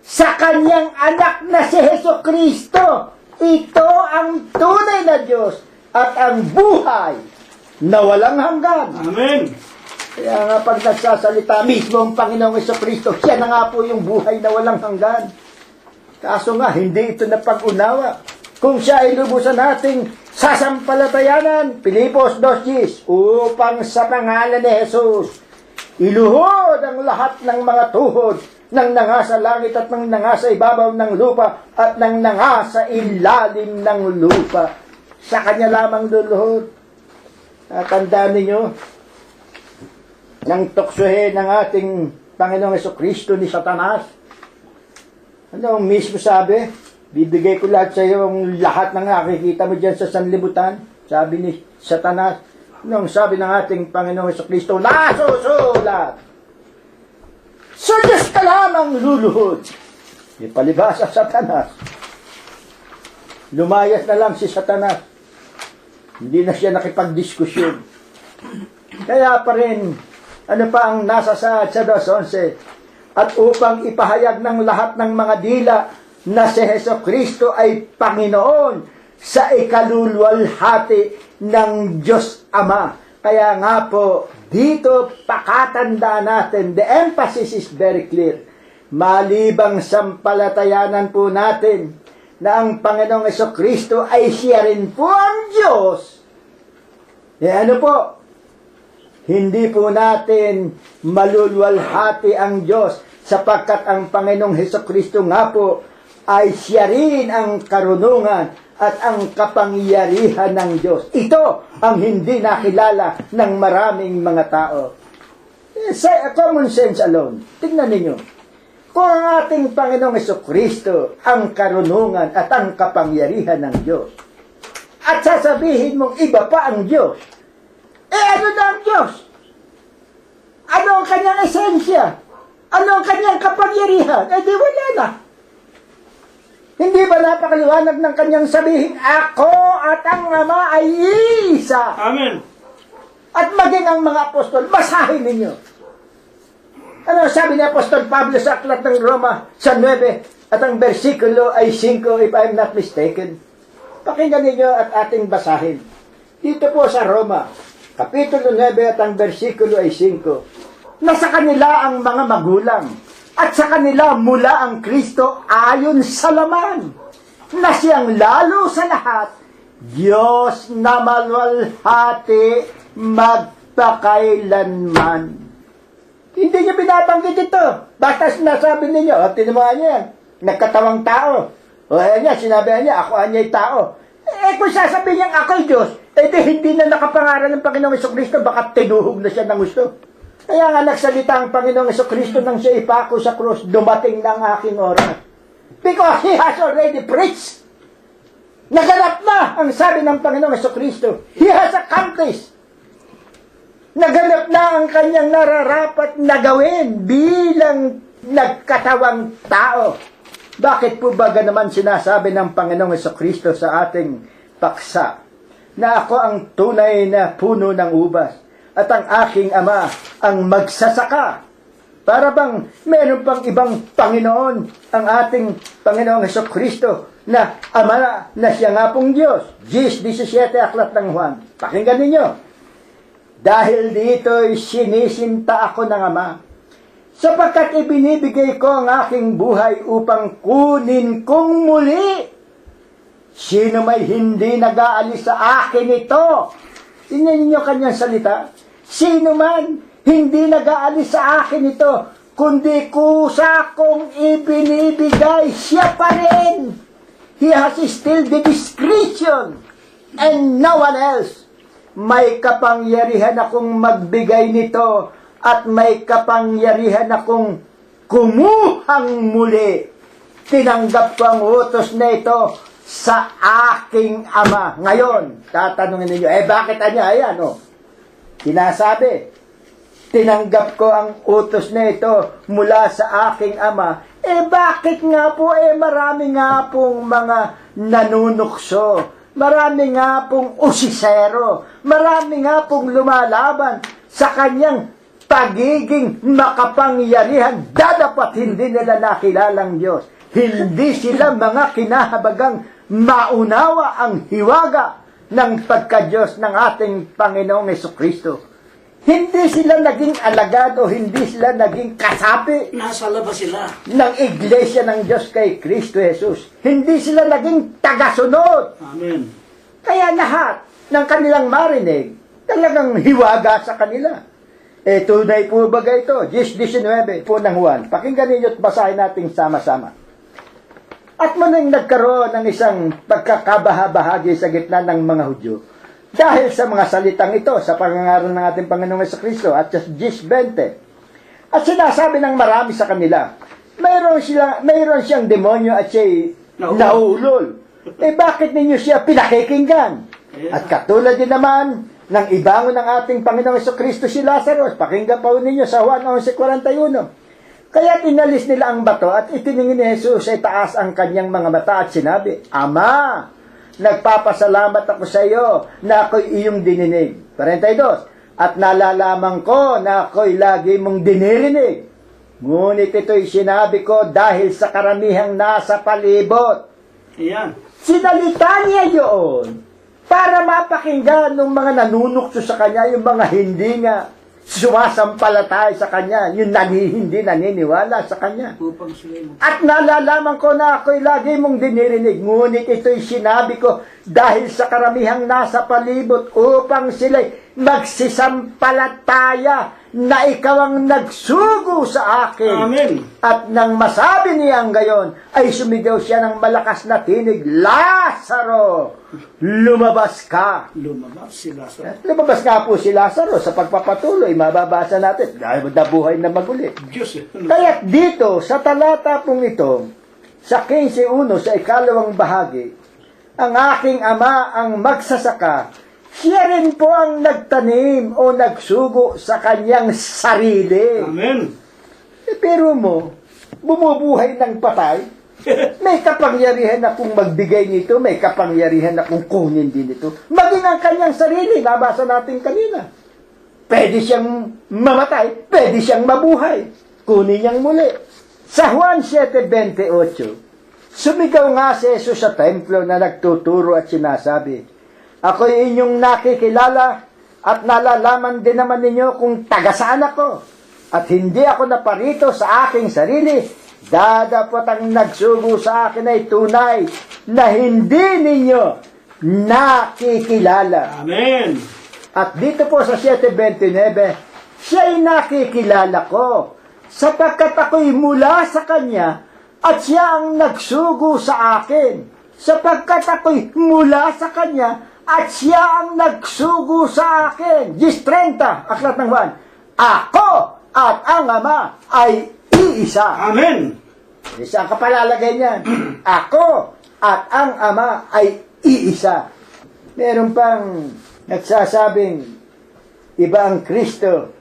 Sa kanyang anak na si Jesucristo. Ito ang tunay na Diyos at ang buhay na walang hanggan. Amen. Kaya nga pag nagsasalita mismo ang Panginoong Jesucristo, siya na nga po yung buhay na walang hanggan. Kaso nga, hindi ito na pag-unawa. Kung siya ay lubusan nating sasampalatayanan, Pilipos 2:10, upang sa pangalan ni Jesus, iluhod ang lahat ng mga tuhod ng nangasa langit at ng nangasa ibabaw ng lupa at ng nangasa ilalim ng lupa. Sa kanya lamang luluhod. Tandaan ninyo, nang tuksohin ng ating Panginoong Jesucristo ni Satanas, ano ang mismo sabi? Bibigay ko lahat sa iyo ang lahat ng nakikita mo dyan sa sanlibutan. Sabi ni Satanas. Ano ang sabi ng ating Panginoong Jesucristo? Nasusulat! Sa Diyos ka lamang luluhod. Ipalibasa Satanas. Lumayas na lang si Satanas. Hindi na siya nakipagdiskusyon. Kaya pa rin, ano pa ang nasa sa 2:11? At upang ipahayag ng lahat ng mga dila na si Jesucristo ay Panginoon sa ikaluluwalhati ng Diyos Ama. Kaya nga po, dito pakatandaan natin, the emphasis is very clear. Malibang sampalatayanan po natin na ang Panginoong Jesucristo ay siya rin po ang Diyos. Ano po? Hindi po natin maluluwalhati ang Diyos sapagkat ang Panginoong Jesucristo nga po ay siya rin ang karunungan at ang kapangyarihan ng Diyos. Ito ang hindi nakilala ng maraming mga tao. Sa common sense alone, tingnan ninyo. Kung ang ating Panginoong Jesucristo ang karunungan at ang kapangyarihan ng Diyos, at sasabihin mong iba pa ang Diyos, ano na ang Diyos? Ano ang kanyang esensya? Ano ang kanyang kapangyarihan? Di wala na. Hindi ba napakaliwanag ng kanyang sabihin, ako at ang Ama ay isa? Amen. At maging ang mga apostol, basahin ninyo. Ano sabi ni Apostol Pablo sa aklat ng Roma sa 9 at ang bersikulo ay 5 if I'm not mistaken. Pakinggan ninyo at ating basahin. Dito po sa Roma, Kapitulo 9 at ang bersikulo ay 5. Na sa kanila ang mga magulang at sa kanila mula ang Kristo ayon sa laman, na siyang lalo sa lahat, Diyos na maluwalhati magpakailanman. Hindi niyo binabanggit ito. Basta sinasabi ninyo, tinamaan niyo yan, nagkatawang tao. O ayan niya, sinabi niya, ako anya'y tao. Kung sasabihin niyang ako'y Diyos, di hindi na nakapangaral ng Panginoong Jesucristo, baka tinuhog na siya ng gusto. Kaya nga nagsalita ang Panginoong Jesucristo nang siya ipako sa krus, dumating na ang aking oras. Because He has already preached. Naganap na ang sabi ng Panginoong Jesucristo. He has accomplished. Naganap na ang kanyang nararapat na gawin bilang nagkatawang tao. Bakit po ba ganaman sinasabi ng Panginoong Jesucristo sa ating paksa na ako ang tunay na puno ng ubas at ang aking Ama ang magsasaka? Para bang meron pang ibang Panginoon ang ating Panginoong Jesucristo na Ama na siya nga pong Diyos. 17 aklat ng Juan. Pakinggan ninyo. Dahil dito'y sinisinta ako ng Ama, sapagkat ibinibigay ko ang aking buhay upang kunin kong muli. Sino may hindi nag-aalis sa akin ito? Tingnan ninyo kanyang salita. Sino man hindi nag-aalis sa akin ito, kundi kusa kong ibinibigay, siya pa rin. He has still the discretion and no one else. May kapangyarihan akong magbigay nito at may kapangyarihan akong kumuhang muli. Tinanggap ko ang utos na ito sa aking Ama. Ngayon, tatanungin ninyo, bakit anya? Ayan, sinasabi, tinanggap ko ang utos na ito mula sa aking Ama. Bakit nga po, marami nga pong mga nanunukso. Marami nga pong usisero, marami nga pong lumalaban sa kanyang pagiging makapangyarihan. Dapat hindi nila nakilalang Diyos. Hindi sila mga kinahabagang maunawa ang hiwaga ng pagka-Diyos ng ating Panginoong Jesucristo. Hindi sila naging alagad o hindi sila naging kasapi. Nasa labas sila ng Iglesia ng Diyos kay Kristo Jesus. Hindi sila naging tagasunod. Amen. Kaya lahat ng kanilang marinig, talagang hiwaga sa kanila. Tunay po ba ito? 19 po ng Juan. Pakinggan ninyo at basahin natin sama-sama. At muling nagkaroon ng isang pagkakabahabahagi sa gitna ng mga Hudyo. Dahil sa mga salitang ito, sa pangangaral ng ating Panginoong Jesucristo at sa 10:20. At sinasabi ng marami sa kanila, mayroon siyang demonyo at siya'y nauulol. Bakit ninyo siya pinakikinggan? At katulad din naman ng ibangon ng ating Panginoong Jesucristo si Lazarus. Pakinggan po ninyo sa Juan 11:41. Kaya inalis nila ang bato at itiningin ni Jesus ay taas ang kanyang mga mata at sinabi, Ama, nagpapasalamat ako sa iyo na ako'y iyong dininig. 42. At nalalaman ko na ako'y lagi mong dinirinig. Ngunit ito'y sinabi ko dahil sa karamihang nasa palibot. Ayan. Sinalita niya yun para mapakinggan ng mga nanunukso sa kanya, yung mga hindi nga sumasampalataya sa kanya, yung hindi naniniwala sa kanya. At nalalaman ko na ako'y lagi mong dinirinig, ngunit ito'y sinabi ko dahil sa karamihang nasa palibot upang sila'y magsisampalataya na ikaw ang nagsugo sa akin. Amen. At nang masabi niya ang gayon, ay sumigaw siya ng malakas na tinig, Lazaro, lumabas ka. Lumabas si Lazaro. Lumabas nga po si Lazaro sa pagpapatuloy, mababasa natin, dahil nabuhay na maguli. Diyos eh. Kaya dito, sa talata pong ito, sa 15:1, sa ikalawang bahagi, ang aking ama ang magsasaka, siya rin po ang nagtanim o nagsugo sa kanyang sarili. Amen. Pero mo, bumubuhay ng patay, may kapangyarihan na kung magbigay nito, may kapangyarihan na kung kunin din ito. Maging ang kanyang sarili, nabasa natin kanina. Pwede siyang mamatay, pwede siyang mabuhay. Kunin niyang muli. Sa Juan 7:28, sumigaw nga si Jesus sa templo na nagtuturo at sinasabi, ako'y inyong nakikilala at nalalaman din naman ninyo kung taga saan ako. At hindi ako naparito sa aking sarili. Dadapot ang nagsugo sa akin ay tunay na hindi ninyo nakikilala. Amen. At dito po sa 7:29, siya'y nakikilala ko sapagkat ako'y mula sa Kanya at siya ang nagsugo sa akin. Sapagkat ako'y mula sa Kanya at siya ang nagsugo sa akin. 10:30, aklat ng Juan. Ako at ang Ama ay iisa. Amen. Isa ang kapalalagay niyan. Ako at ang Ama ay iisa. Meron pang nagsasabing, iba ang Kristo,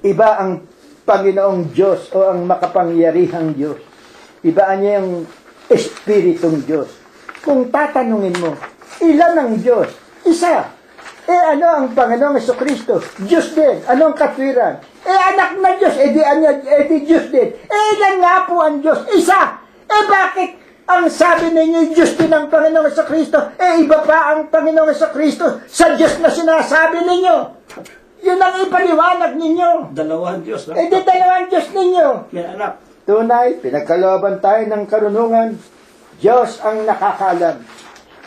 iba ang Panginoong Diyos o ang makapangyarihang Diyos. Iba niya yung Espiritong Diyos. Kung tatanungin mo, ilan ang Diyos? Isa. Ano ang Panginoong Jesucristo? Diyos din. Anong katwiran? Anak na Diyos. Di Diyos din. Ilan nga po ang Diyos? Isa. Bakit ang sabi ninyo Diyos din ang Panginoong Jesucristo? Iba pa ang Panginoong Jesucristo sa Diyos na sinasabi ninyo. Yun ang ipaliwanag ninyo. Dalawang Diyos. Di dalawang Diyos ninyo. May anak. Tunay, pinagkalooban tayo ng karunungan. Diyos ang nakakaalam.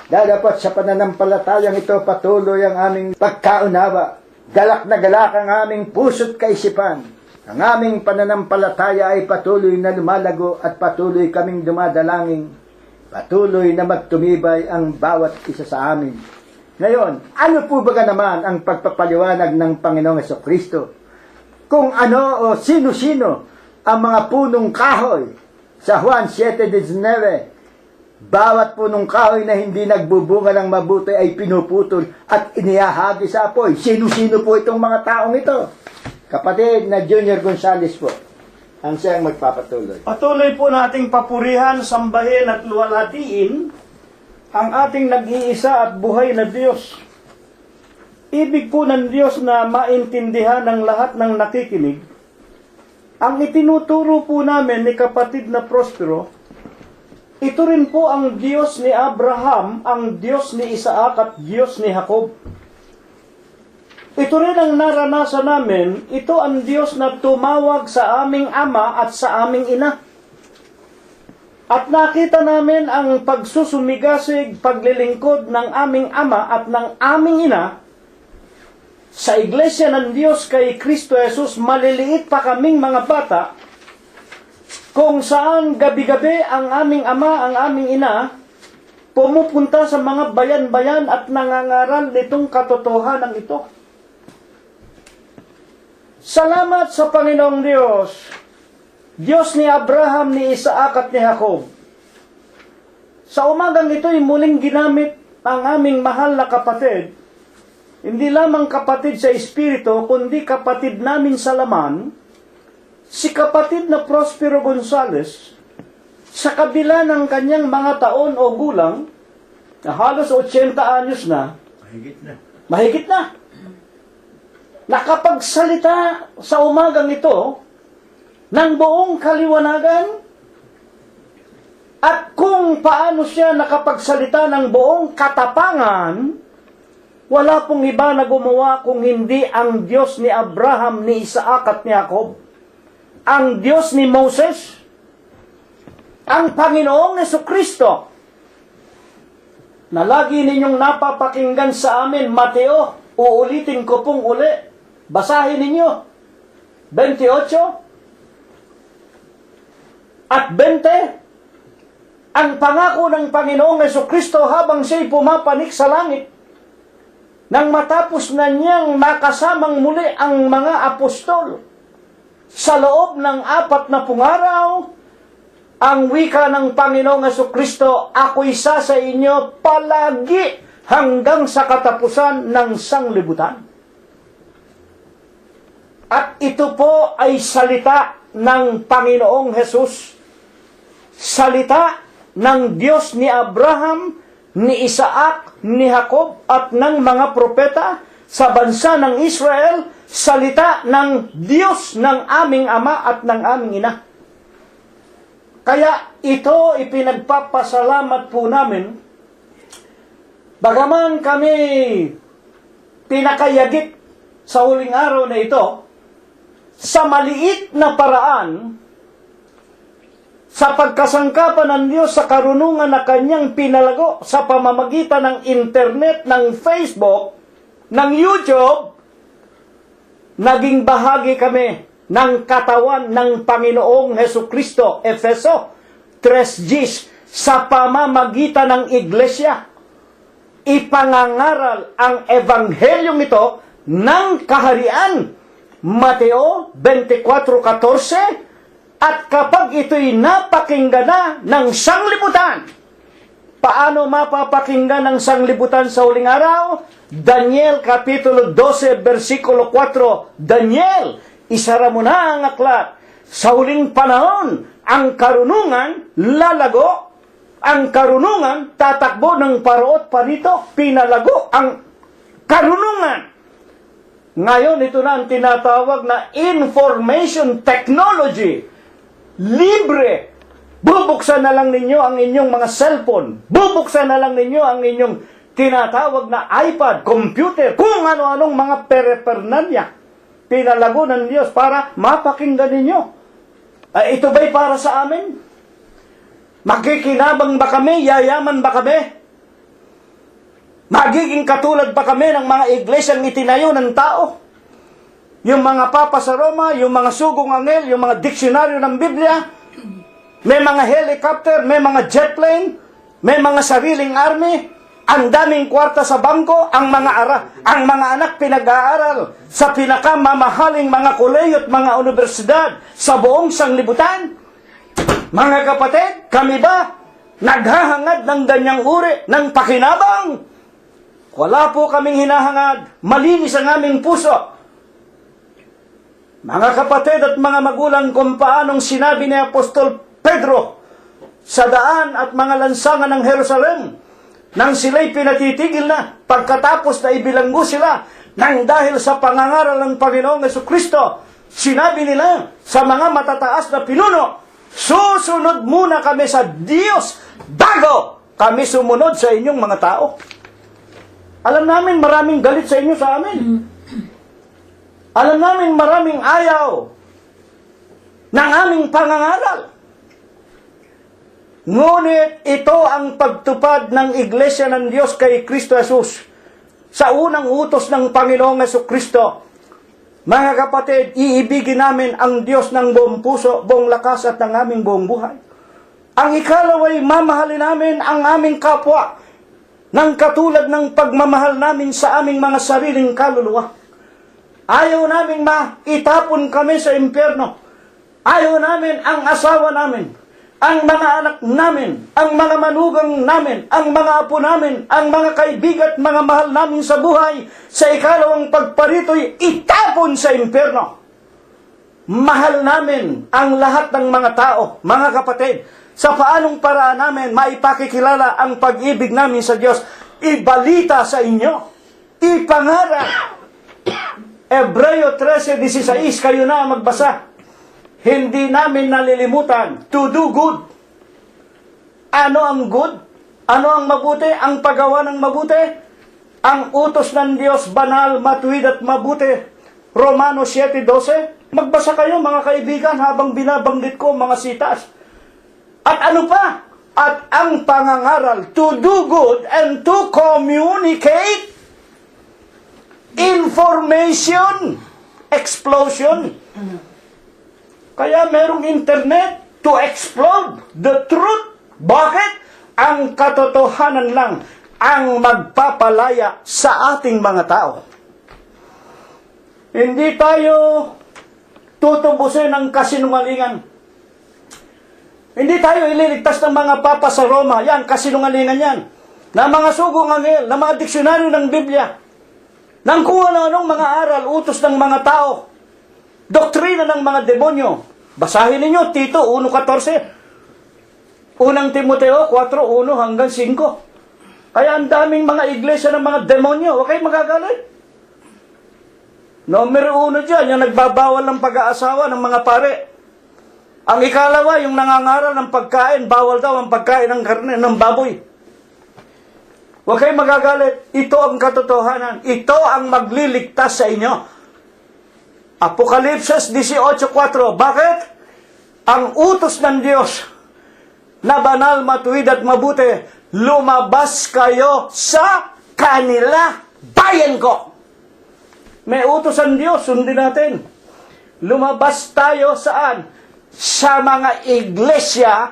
Dadapat sa pananampalatayang ito patuloy ang aming pagkaunawa. Galak na galak ang aming puso't kaisipan. Ang aming pananampalataya ay patuloy na lumalago at patuloy kaming dumadalangin. Patuloy na magtumibay ang bawat isa sa amin. Ngayon, ano po ba naman ang pagpapaliwanag ng Panginoong Jesucristo? Kung ano o sino-sino ang mga punong kahoy sa Juan 7:19, bawat punong kahoy na hindi nagbubunga ng mabuti ay pinuputol at inihahagi sa apoy. Sino-sino po itong mga taong ito? Kapatid na Junior Gonzales po, ang siyang magpapatuloy. Patuloy po nating papurihan, sambahin at luwalhatiin ang ating nag-iisa at buhay na Diyos. Ibig po ng Diyos na maintindihan ng lahat ng nakikinig. Ang itinuturo po namin ni kapatid na Prospero, ito rin po ang Diyos ni Abraham, ang Diyos ni Isaac at Diyos ni Jacob. Ito rin ang naranasan namin, ito ang Diyos na tumawag sa aming ama at sa aming ina. At nakita namin ang pagsusumigasig, paglilingkod ng aming ama at ng aming ina sa Iglesia ng Diyos kay Kristo Jesus. Maliliit pa kaming mga bata, kung saan gabi-gabi ang aming ama, ang aming ina, pumupunta sa mga bayan-bayan at nangangaral nitong katotohanan ito. Salamat sa Panginoong Diyos, Diyos ni Abraham, ni Isaac at ni Jacob. Sa umagang ito'y muling ginamit ang aming mahal na kapatid, hindi lamang kapatid sa Espiritu, kundi kapatid namin sa laman, si kapatid na Prospero Gonzales, sa kabila ng kanyang mga taon o gulang, na halos 80 anyos na, mahigit na, nakapagsalita sa umagang ito ng buong kaliwanagan. At kung paano siya nakapagsalita ng buong katapangan, wala pong iba na gumawa kung hindi ang Diyos ni Abraham, ni Isaac at ni Jacob. Ang Diyos ni Moses, ang Panginoong Jesucristo, na lagi ninyong napapakinggan sa amin, Mateo, uulitin ko pong uli, basahin ninyo, 28 at 20, ang pangako ng Panginoong Hesukristo habang siya'y pumapanik sa langit, nang matapos na niyang makasamang muli ang mga apostol sa loob ng 40 araw, ang wika ng Panginoong Hesukristo, ako'y isa sa inyo palagi hanggang sa katapusan ng sanglibutan. At ito po ay salita ng Panginoong Hesus, salita ng Diyos ni Abraham, ni Isaac, ni Jacob, at ng mga propeta sa bansa ng Israel, salita ng Diyos ng aming Ama at ng aming Ina. Kaya ito ipinagpapasalamat po namin, bagaman kami pinakayagit sa huling araw na ito, sa maliit na paraan, sa pagkasangkapan ng Diyos sa karunungan na Kanyang pinalago sa pamamagitan ng internet, ng Facebook, ng YouTube, naging bahagi kami ng katawan ng Panginoong Hesukristo, Efeso 3:10, sa pamamagitan ng iglesia. Ipangangaral ang evanghelyong ito ng kaharian, Mateo 24:14, at kapag ito'y napakinggan na ng sanglibutan, paano mapapakinggan ng sanglibutan sa huling araw? Daniel Kapitulo 12, versikulo 4, Daniel, isara mo na ang aklat. Sa huling panahon, ang karunungan lalago, ang karunungan tatakbo ng paraot parito, pinalago ang karunungan. Ngayon, ito na ang tinatawag na information technology. Libre. Bubuksan na lang ninyo ang inyong mga cellphone. Bubuksan na lang ninyo ang inyong tinatawag na iPad, computer, kung ano-anong mga perepernalya. Pinalago ng Diyos para mapakinggan ninyo. Ito ba'y para sa amin? Makikinabang ba kami? Yayaman ba kami? Magiging katulad ba kami ng mga iglesyang itinayo ng tao? Yung mga papa sa Roma, yung mga sugong anghel, yung mga diksyonaryo ng Biblia, may mga helicopter, may mga jet plane, may mga sariling army, ang daming kwarta sa bangko, ang mga anak pinag-aaral sa pinakamamahaling mga kolehiyo at mga universidad sa buong sanglibutan. Mga kapatid, kami ba naghahangad ng ganyang uri ng pakinabang? Wala po kaming hinahangad. Malinis ang aming puso. Mga kapatid at mga magulang, kung paanong sinabi ni Apostol Pedro sa daan at mga lansangan ng Jerusalem, nang sila'y pinatitigil na, pagkatapos na ibilanggo sila, nang dahil sa pangangaral ng Panginoong Hesukristo, sinabi nila sa mga matataas na pinuno, susunod muna kami sa Diyos bago kami sumunod sa inyong mga tao. Alam namin maraming galit sa inyo sa amin. Alam namin maraming ayaw ng aming pangangaral. Ngunit ito ang pagtupad ng Iglesia ng Diyos kay Kristo Jesus sa unang utos ng Panginoong Hesukristo. Mga kapatid, iibigin namin ang Diyos ng buong puso, buong lakas at ng aming buong buhay. Ang ikalaw ay mamahalin namin ang aming kapwa ng katulad ng pagmamahal namin sa aming mga sariling kaluluwa. Ayaw namin maitapon kami sa impyerno. Ayaw namin ang asawa namin, ang mga anak namin, ang mga manugang namin, ang mga apo namin, ang mga kaibigan at mga mahal namin sa buhay, sa ikalawang pagparito'y itapon sa impyerno. Mahal namin ang lahat ng mga tao, mga kapatid. Sa paanong paraan namin maipakikilala ang pag-ibig namin sa Diyos? Ibalita sa inyo. Ipangaral. Hebreo 13:16, kayo na magbasa. Hindi namin nalilimutan to do good. Ano ang good? Ano ang mabuti? Ang paggawa ng mabuti? Ang utos ng Diyos, banal, matuwid at mabuti. Romanos 7:12. Magbasa kayo mga kaibigan habang binabanggit ko mga sitas. At ano pa? At ang pangangaral, to do good and to communicate information. explosion. Kaya merong internet to explode the truth. Bakit? Ang katotohanan lang ang magpapalaya sa ating mga tao. Hindi tayo tutubusin ng kasinungalingan. Hindi tayo ililigtas ng mga papa sa Roma. Yan, kasinungalingan yan. Na mga sugong anghel, na mga diksyonaryo ng Biblia. Nang kung ano-anong mga aral, utos ng mga tao. Doktrina ng mga demonyo. Basahin ninyo, Tito 1:14. Unang Timoteo 4:1 hanggang 5. Kaya ang daming mga iglesia ng mga demonyo. Huwag kayong magagalit. Numero 1 dyan, yung nagbabawal ng pag-aasawa ng mga pare. Ang ikalawa, yung nangangaral ng pagkain, bawal daw ang pagkain ng karne, ng baboy. Huwag kayong magagalit. Ito ang katotohanan. Ito ang magliligtas sa inyo. Apokalipsis 18:4. Bakit? Ang utos ng Diyos na banal, matuwid at mabuti, lumabas kayo sa kanila, bayan ko. May utos ang Diyos, sundin natin. Lumabas tayo saan? Sa mga iglesia,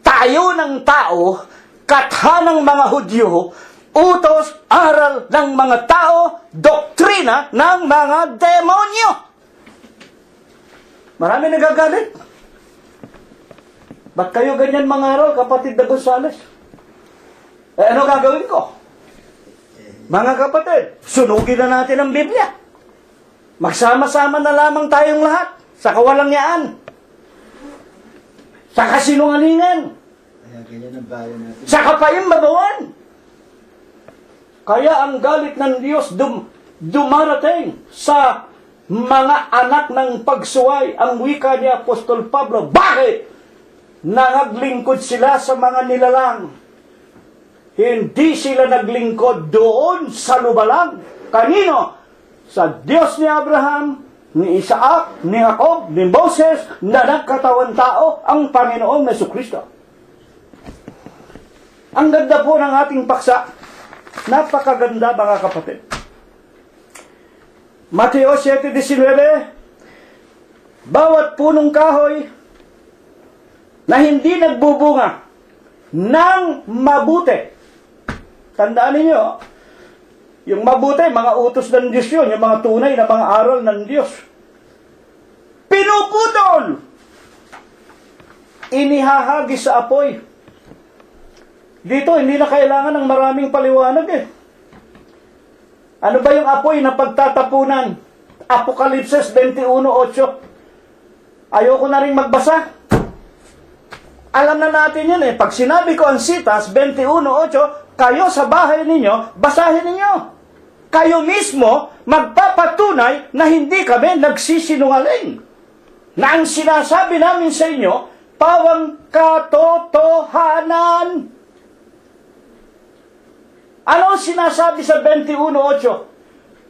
tayo ng tao, kathanang mga Hudyo, utos, aral ng mga tao, doktrina ng mga demonyo. Marami nagagalit. Ba't kayo ganyan mangaral, kapatid na Gonzales? Ano gagawin ko? Mga kapatid, sunugin na natin ang Biblia. Magsama-sama na lamang tayong lahat sa kawalangyaan, sa kasinungalingan, sa kapayambabawan. Kaya ang galit ng Diyos dumarating sa mga anak ng pagsuway. Ang wika ni Apostol Pablo, bakit? Nangaglingkod sila sa mga nilalang. Hindi sila naglingkod doon sa lubalang. Kanino? Sa Diyos ni Abraham, ni Isaac, ni Jacob, ni Moses, na nagkatawan tao, ang Panginoong Jesucristo. Ang ganda po ng ating paksa. Napakaganda, mga kapatid. Mateo 7:19, bawat punong kahoy na hindi nagbubunga ng mabuti. Tandaan ninyo, yung mabuti, mga utos ng Diyos yun, yung mga tunay na mga aral ng Diyos. Pinuputol! Inihahagis sa apoy. Dito, hindi na kailangan ng maraming paliwanag eh. Ano ba yung apoy na pagtatapunan? Apokalipsis 21:8. Ayoko na rin magbasa. Alam na natin yun eh. Pag sinabi ko ang Sitas 21:8, kayo sa bahay ninyo, basahin ninyo. Kayo mismo magpapatunay na hindi kami nagsisinungaling. Na ang sinasabi namin sa inyo, pawang katotohanan. Ano ang sinasabi sa 21:8?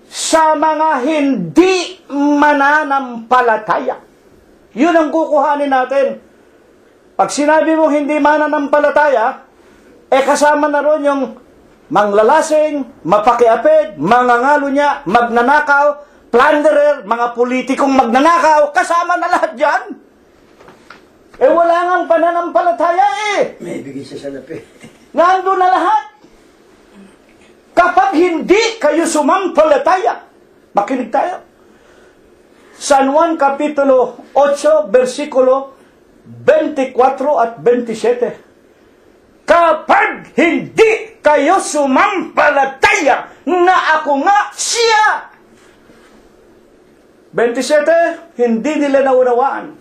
Sa mga hindi mananampalataya. Yun ang kukuhanin natin. Pag sinabi mo hindi mananampalataya, kasama na ron yung manglalasing, mapakiapid, mangangalunya, magnanakaw, plunderer, mga politikong magnanakaw, kasama na lahat dyan. Wala nga pananampalataya May bigay sa salapi. Nandun na lahat. Kapag hindi kayo sumampalataya, makinig tayo. San Juan Kapitulo 8, versikulo 24 at 27. Kapag hindi kayo sumampalataya na ako nga siya. 27, hindi nila naunawaan.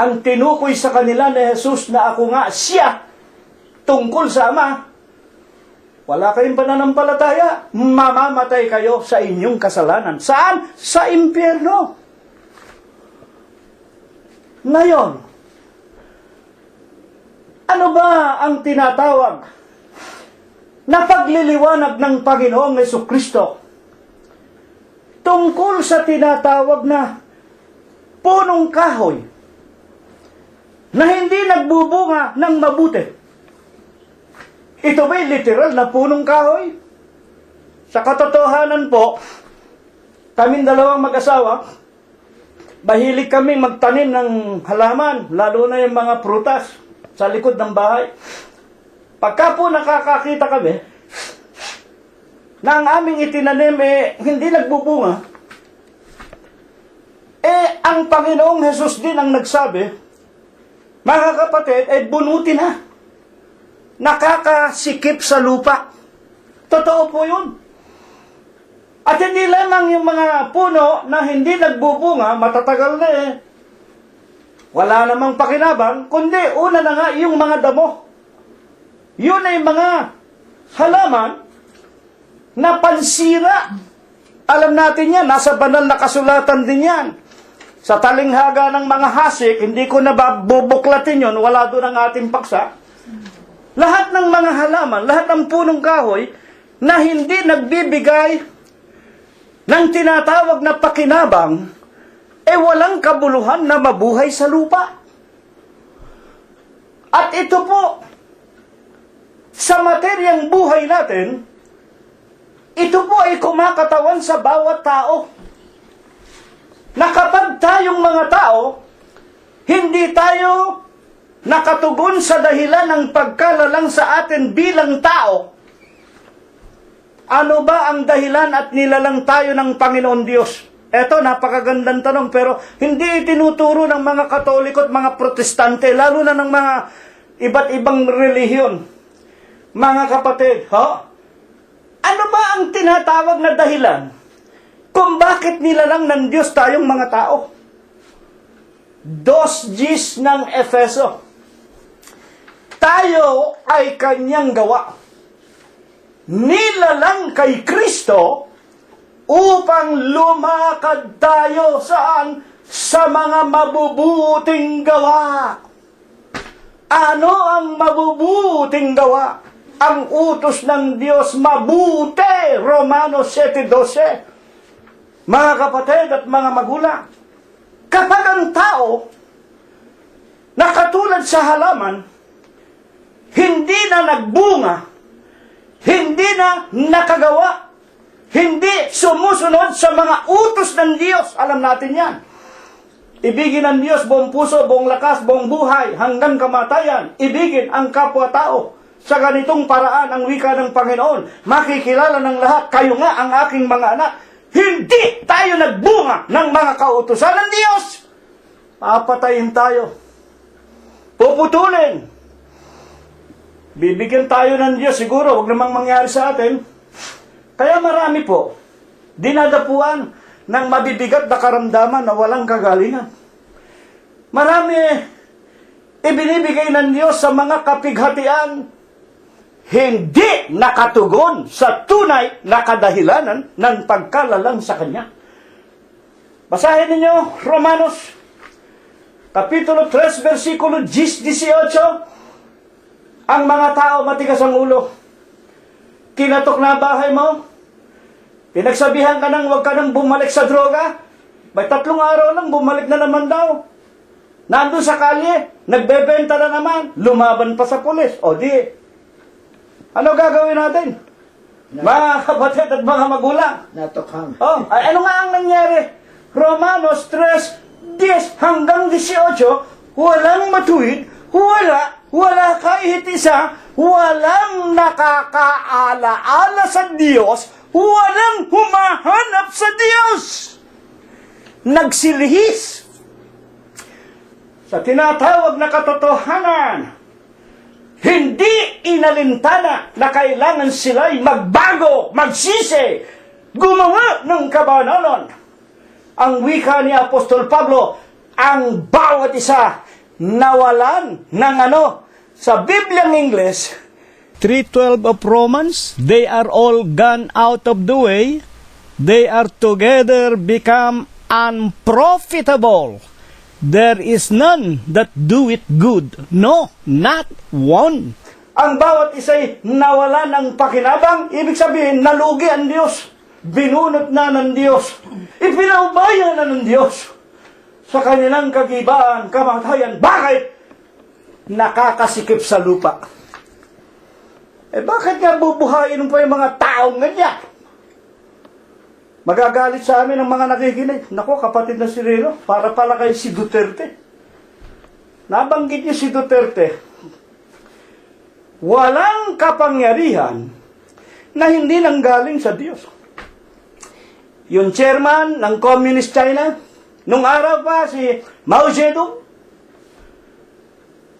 Ang tinukoy sa kanila ni Jesus na ako nga siya tungkol sa Ama. Wala kayong pananampalataya, mamamatay kayo sa inyong kasalanan. Saan? Sa impyerno. Ngayon, ano ba ang tinatawag na pagliliwanag ng Panginoong Jesucristo tungkol sa tinatawag na punong kahoy na hindi nagbubunga ng mabuti? Ito ba'y literal na punong kahoy? Sa katotohanan po, kaming dalawang mag-asawa, mahilig kami magtanim ng halaman, lalo na yung mga prutas sa likod ng bahay. Pagka po nakakakita kami na ang aming itinanim hindi nagbubunga, ang Panginoong Hesus din ang nagsabi, mga kapatid, bunuti na. Nakakasikip sa lupa. Totoo po yun. At hindi lamang yung mga puno na hindi nagbubunga, matatagal na wala namang pakinabang, kundi una na nga yung mga damo. Yun ay mga halaman na pansira. Alam natin yan, nasa banal na kasulatan din yan. Sa talinghaga ng mga hasik, hindi ko na bubuklatin yun, wala doon ang ating paksa. Lahat ng mga halaman, lahat ng punong kahoy na hindi nagbibigay ng tinatawag na pakinabang, walang kabuluhan na mabuhay sa lupa. At ito po, sa materyang buhay natin, ito po ay kumakatawan sa bawat tao. Na kapag tayong mga tao, hindi tayo nakatugon sa dahilan ng pagkalalang sa atin bilang tao, ano ba ang dahilan at nilalang tayo ng Panginoon Diyos? Eto, napakagandang tanong, pero hindi itinuturo ng mga Katoliko at mga Protestante, lalo na ng mga iba't ibang relihiyon. Mga kapatid, ano ba ang tinatawag na dahilan kung bakit nilalang ng Diyos tayong mga tao? 2:10 ng Efeso. Tayo ay kanyang gawa. Nilalang kay Kristo upang lumakad tayo saan? Sa mga mabubuting gawa. Ano ang mabubuting gawa? Ang utos ng Diyos mabuti. Romanos 7:12. Mga kapatid at mga magulang, kapag ang tao na katulad sa halaman, hindi na nagbunga, hindi na nakagawa, hindi sumusunod sa mga utos ng Diyos, alam natin yan. Ibigin ang Diyos buong puso, buong lakas, buong buhay, hanggang kamatayan. Ibigin ang kapwa-tao. Sa ganitong paraan ang wika ng Panginoon, makikilala ng lahat, kayo nga ang aking mga anak. Hindi tayo nagbunga ng mga kautusan ng Diyos. Papatayin tayo. Puputulin. Bibigyan tayo ng Diyos siguro, wag namang mangyari sa atin. Kaya marami po, dinadapuan ng mabibigat na karamdaman na walang kagalingan. Marami ibinibigay ng Diyos sa mga kapighatian, hindi nakatugon sa tunay na kadahilanan ng pagkalalang sa Kanya. Basahin ninyo, Romanos, Kapitulo 3, versikulo 10-18. Ang mga tao matigas ang ulo. Kinatok na bahay mo. Pinagsabihan ka nang huwag ka nang bumalik sa droga. May 3 araw lang, bumalik na naman daw. Nandun sa kalye, nagbebenta na naman. Lumaban pa sa pulis. O di, ano gagawin natin? Mga kapatid at mga magulang. Natokhang. Ano nga ang nangyari? Romanos 3:10 hanggang 18, walang matuwid, wala kahit isa, walang nakakaala-ala sa Diyos, walang humahanap sa Diyos. Nagsilihis sa tinatawag na katotohanan. Hindi inalintana na kailangan sila'y magbago, magsisi, gumawa ng kabanalan. Ang wika ni Apostol Pablo, ang bawat isa nawalan ng sa Bibliang English, 3:12 of Romans, they are all gone out of the way, they are together become unprofitable. There is none that do it good. No, not one. ang bawat isa'y nawala ng pakinabang, ibig sabihin, nalugi ang Diyos. Binunot na ng Diyos. Ipinaubaya na ng Diyos sa kanilang kagibaan, kamatayan. Bakit? Nakakasikip sa lupa. Bakit nga bubuhayin pa yung mga taong ganyan? Magagalit sa amin ang mga nakikinig. Nako, kapatid na si Reno, para pala kay si Duterte. Nabanggit niyo si Duterte. Walang kapangyarihan na hindi nanggaling sa Diyos. Yung chairman ng Communist China, nung araw pa si Mao Zedong,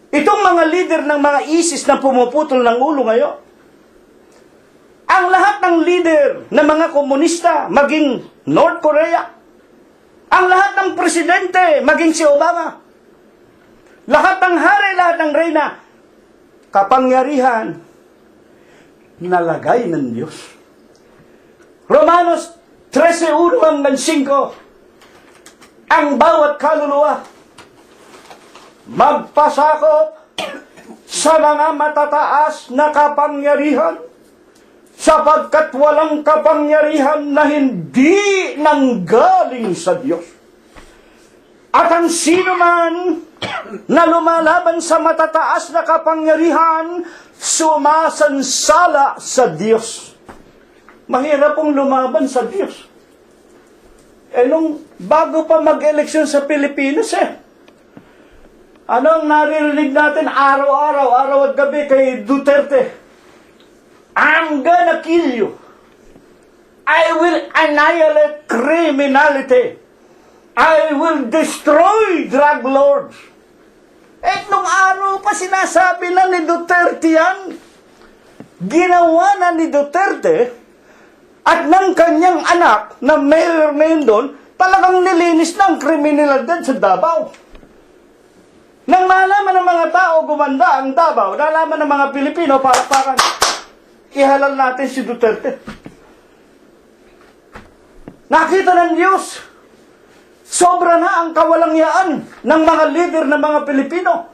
itong mga leader ng mga ISIS na pumuputol ng ulo ngayon, ang lahat ng leader ng mga komunista, maging North Korea, ang lahat ng presidente, maging si Obama, lahat ng hari, lahat ng reyna, kapangyarihan, nalagay ng Diyos. Romanos 13:1 hanggang 5, ang bawat kaluluwa magpasakop sa mga matataas na kapangyarihan, sapagkat walang kapangyarihan na hindi nanggaling sa Diyos. At ang sino man na lumalaban sa matataas na kapangyarihan, sumasansala sa Diyos. Mahirap pong lumaban sa Diyos. Nung bago pa mag-eleksyon sa Pilipinas anong naririnig natin araw-araw, araw at gabi kay Duterte? I'm gonna kill you. I will annihilate criminality. I will destroy drug lords. Nung araw pa sinasabi na ni Duterte yan, ginawa na ni Duterte at ng kanyang anak na mayor ngayon doon, talagang nilinis ng kriminalidad sa Davao. Nang malaman ng mga tao gumanda ang Davao, nalaman ng mga Pilipino, para ihalal natin si Duterte. Nakita ng Diyos, sobra na ang kawalangyaan ng mga leader ng mga Pilipino.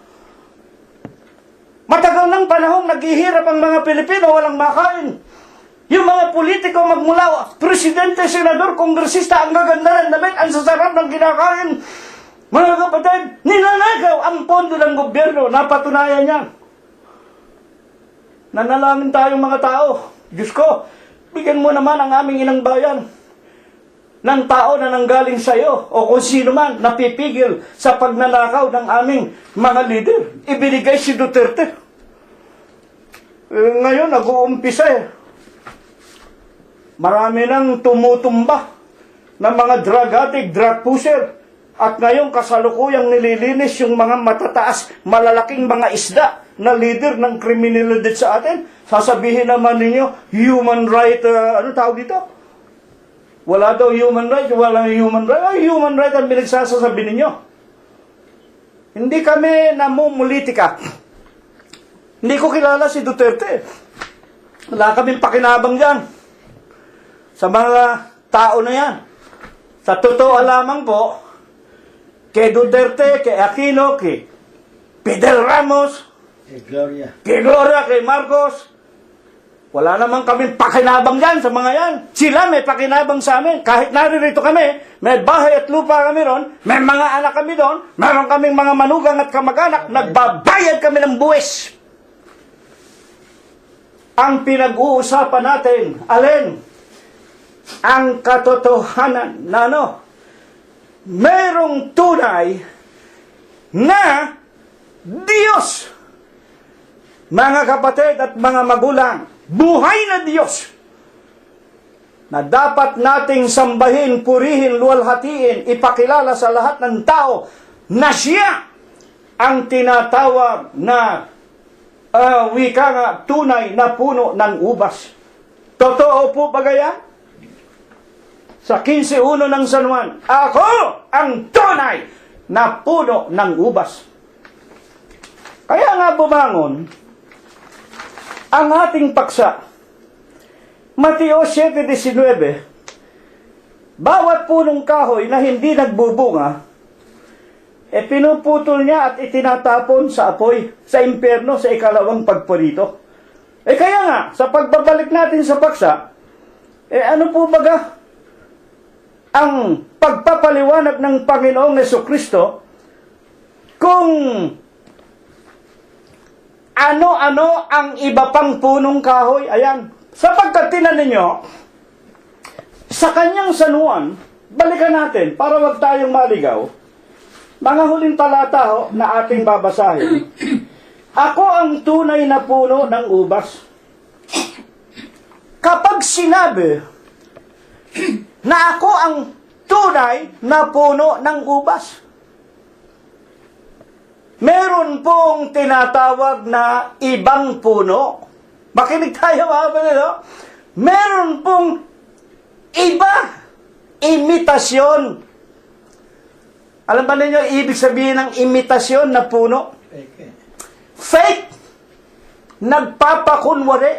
Matagal ng panahong naghihirap ang mga Pilipino, walang makain. Yung mga politiko magmula, presidente, senador, kongresista, ang gaganda ng damit, ang sasarap ng kinakain. Mga kapatid, ninanagaw ang pondo ng gobyerno, napatunayan niya. Nanalangin tayong mga tao. Diyos ko, bigyan mo naman ang aming inang bayan ng tao na nanggaling sa iyo o kung sino man napipigil sa pagnanakaw ng aming mga leader. Ibinigay si Duterte. Ngayon, nag-uumpisa Marami nang tumutumba ng mga drug addict, drug pusher. At ngayon, kasalukuyang nililinis yung mga matataas, malalaking mga isda na leader ng kriminalidad sa atin. Sasabihin naman ninyo, human right, ano tawag dito? Wala daw human right, walang human right. Ay, human right ang pinagsasasabi ninyo. Hindi kami namumulitika. Hindi ko kilala si Duterte. Wala kaming pakinabang dyan sa mga tao na yan. Sa totoo lamang po, kay Duterte, kay Aquino, kay Fidel Ramos, kay Gloria, kay Marcos, wala naman kaming pakinabang dyan sa mga yan. Sila may pakinabang sa amin. Kahit naririto kami, may bahay at lupa kami ron, may mga anak kami doon, meron kaming mga manugang at kamag-anak, nagbabayad kami ng buwis. Ang pinag-uusapan natin, alin? Ang katotohanan na merong tunay na Diyos. Mga kapatid at mga magulang, buhay na Diyos na dapat nating sambahin, purihin, luwalhatiin, ipakilala sa lahat ng tao na siya ang tinatawag na wika nga, tunay na puno ng ubas. Totoo po ba gaya? Sa 15:1 ng San Juan, ako ang tunay na puno ng ubas. Kaya nga bumangon ang ating paksa. Mateo 7:19, bawat punong kahoy na hindi nagbubunga, pinuputol niya at itinatapon sa apoy, sa impyerno, sa ikalawang pagpurito. Kaya nga, sa pagbabalik natin sa paksa, ano po baga ang pagpapaliwanag ng Panginoong Jesucristo kung ano-ano ang iba pang punong kahoy? Ayan, sapagkat tinan ninyo, sa kanyang sanuan, balikan natin para wag tayong maligaw. Mga huling talata ho, na ating babasahin. Ako ang tunay na puno ng ubas. Kapag sinabi na ako ang tunay na puno ng ubas, meron pong tinatawag na ibang puno. Makinig tayo mga kapatid, no? Meron pong iba, imitasyon. Alam ba ninyo, ibig sabihin ng imitasyon na puno? Fake. Nagpapakunwari.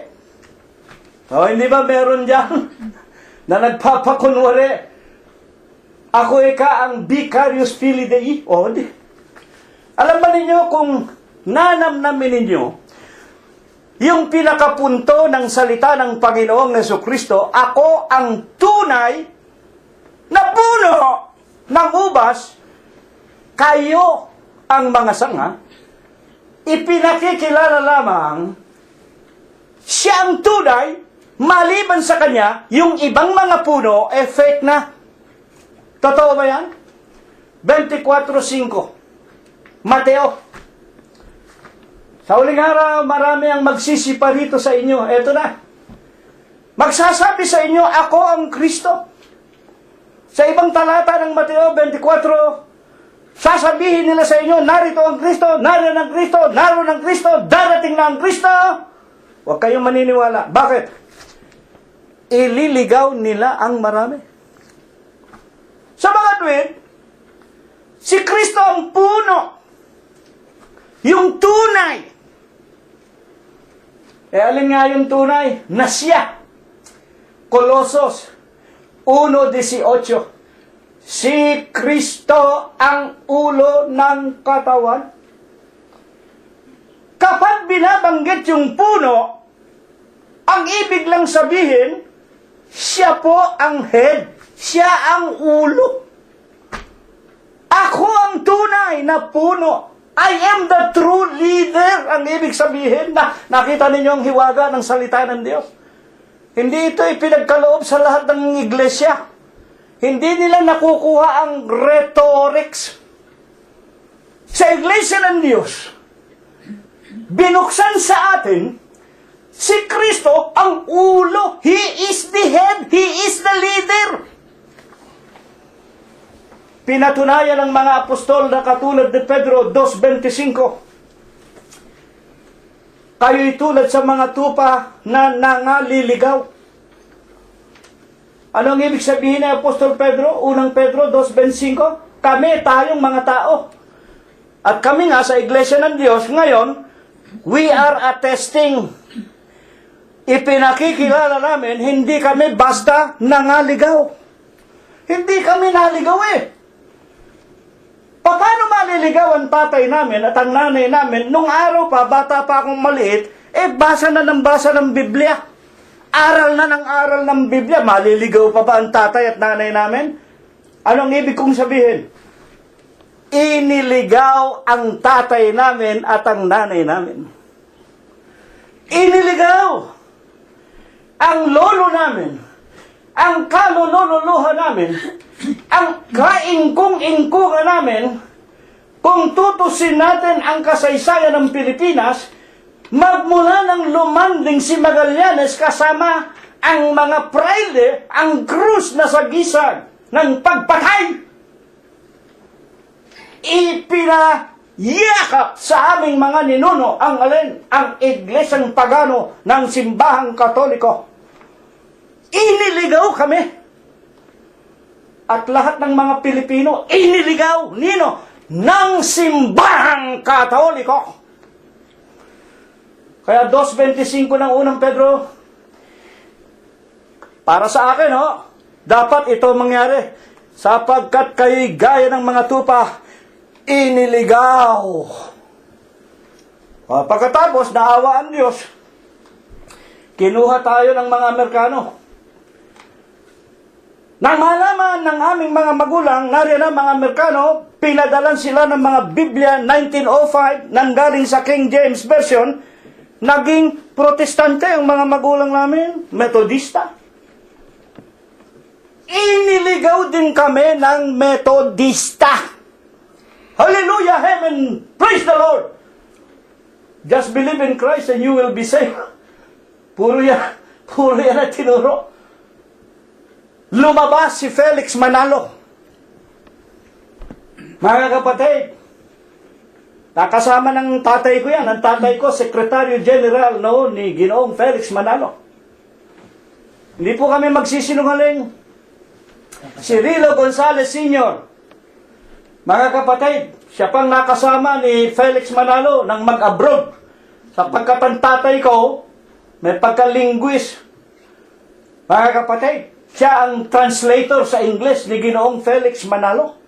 O, hindi ba meron dyan na nagpapakunwari? Ako ika ang Vicarious Filii Dei. O, di. Alam ba ninyo kung nanamnamin ninyo yung pinakapunto ng salita ng Panginoong Jesucristo, ako ang tunay na puno ng ubas, kayo ang mga sanga, ipinakikilala lamang siya ang tunay, maliban sa kanya, yung ibang mga puno, fake na. Totoo ba yan? 24:5 Mateo. Sa huling araw, marami ang magsisipa rito sa inyo. Eto na. Magsasabi sa inyo, ako ang Kristo. Sa ibang talata ng Mateo 24, sasabihin nila sa inyo, narito ang Kristo, naroon ang Kristo, naroon ang Kristo, darating na ang Kristo. Huwag kayong maniniwala. Bakit? Ililigaw nila ang marami. Sa mga tuwid, si Kristo ang puno. Yung tunay. Alin nga yung tunay? Na siya. Colosos 1:18. Si Kristo ang ulo ng katawan. Kapag binabanggit yung puno, ang ibig lang sabihin, siya po ang head. Siya ang ulo. Ako ang tunay na puno. I am the true leader. Ang ibig sabihin na nakita ninyo ang hiwaga ng salita ng Diyos. Hindi ito ipinagkaloob sa lahat ng iglesia. Hindi nila nakukuha ang rhetorics. Sa iglesia ng Diyos, binuksan sa atin, si Kristo ang ulo. He is the head. He is the leader. Pinatunayan ng mga apostol na katulad ni Pedro 2:25. Kayo'y tulad sa mga tupa na nangaliligaw. Ano ang ibig sabihin ni Apostol Pedro? Unang Pedro 2:25. Kami, tayong mga tao. At kami nga sa Iglesia ng Diyos, ngayon, we are attesting. Ipinakikilala namin, hindi kami basta nangaligaw. Hindi kami naligaw eh. Paano maliligaw ang tatay namin at ang nanay namin nung araw pa, bata pa akong maliit, basa na ng Biblia. Aral na ng aral ng Biblia. Maliligaw pa ba ang tatay at nanay namin? Anong ibig kong sabihin? Iniligaw ang tatay namin at ang nanay namin. Iniligaw ang lolo namin, ang kalolololoha namin, ang kaingkong-ingkungan namin. Kung tutusin natin ang kasaysayan ng Pilipinas, magmula ng lumanding si Magallanes kasama ang mga praile, ang krus na sagisag ng pagpatay, ipinayakap sa aming mga ninuno ang alin? Ang iglesyang pagano ng simbahang Katoliko. Iniligaw kami. At lahat ng mga Pilipino, iniligaw, nino? Ng simbahang Katoliko. Kaya 2:25 ng unang Pedro, para sa akin, dapat ito mangyari. Sapagkat kayo'y gaya ng mga tupa, iniligaw. Pagkatapos, naawa ang Diyos, kinuha tayo ng mga Amerikano. Nang malaman ng aming mga magulang, nariyan ang mga Amerikano, pinadalan sila ng mga Biblia 1905, nanggaling sa King James Version, naging protestante ang mga magulang namin, Metodista. iniligaw din kami ng Metodista. Hallelujah, heaven, praise the Lord. Just believe in Christ and you will be saved. Puro yan na tinuro. Lumabas si Felix Manalo. Mga kapatid, nakasama ng tatay ko yan. Ang tatay ko, Secretary General noon ni Ginoong Felix Manalo. Hindi po kami magsisinungaling. Si Rilo Gonzales Sr., mga kapatid, siya pang nakasama ni Felix Manalo nang mag-abroad. Sapagkat ang tatay ko, may pagka-linguist. Mga kapatid, siya ang translator sa English ni Ginoong Felix Manalo.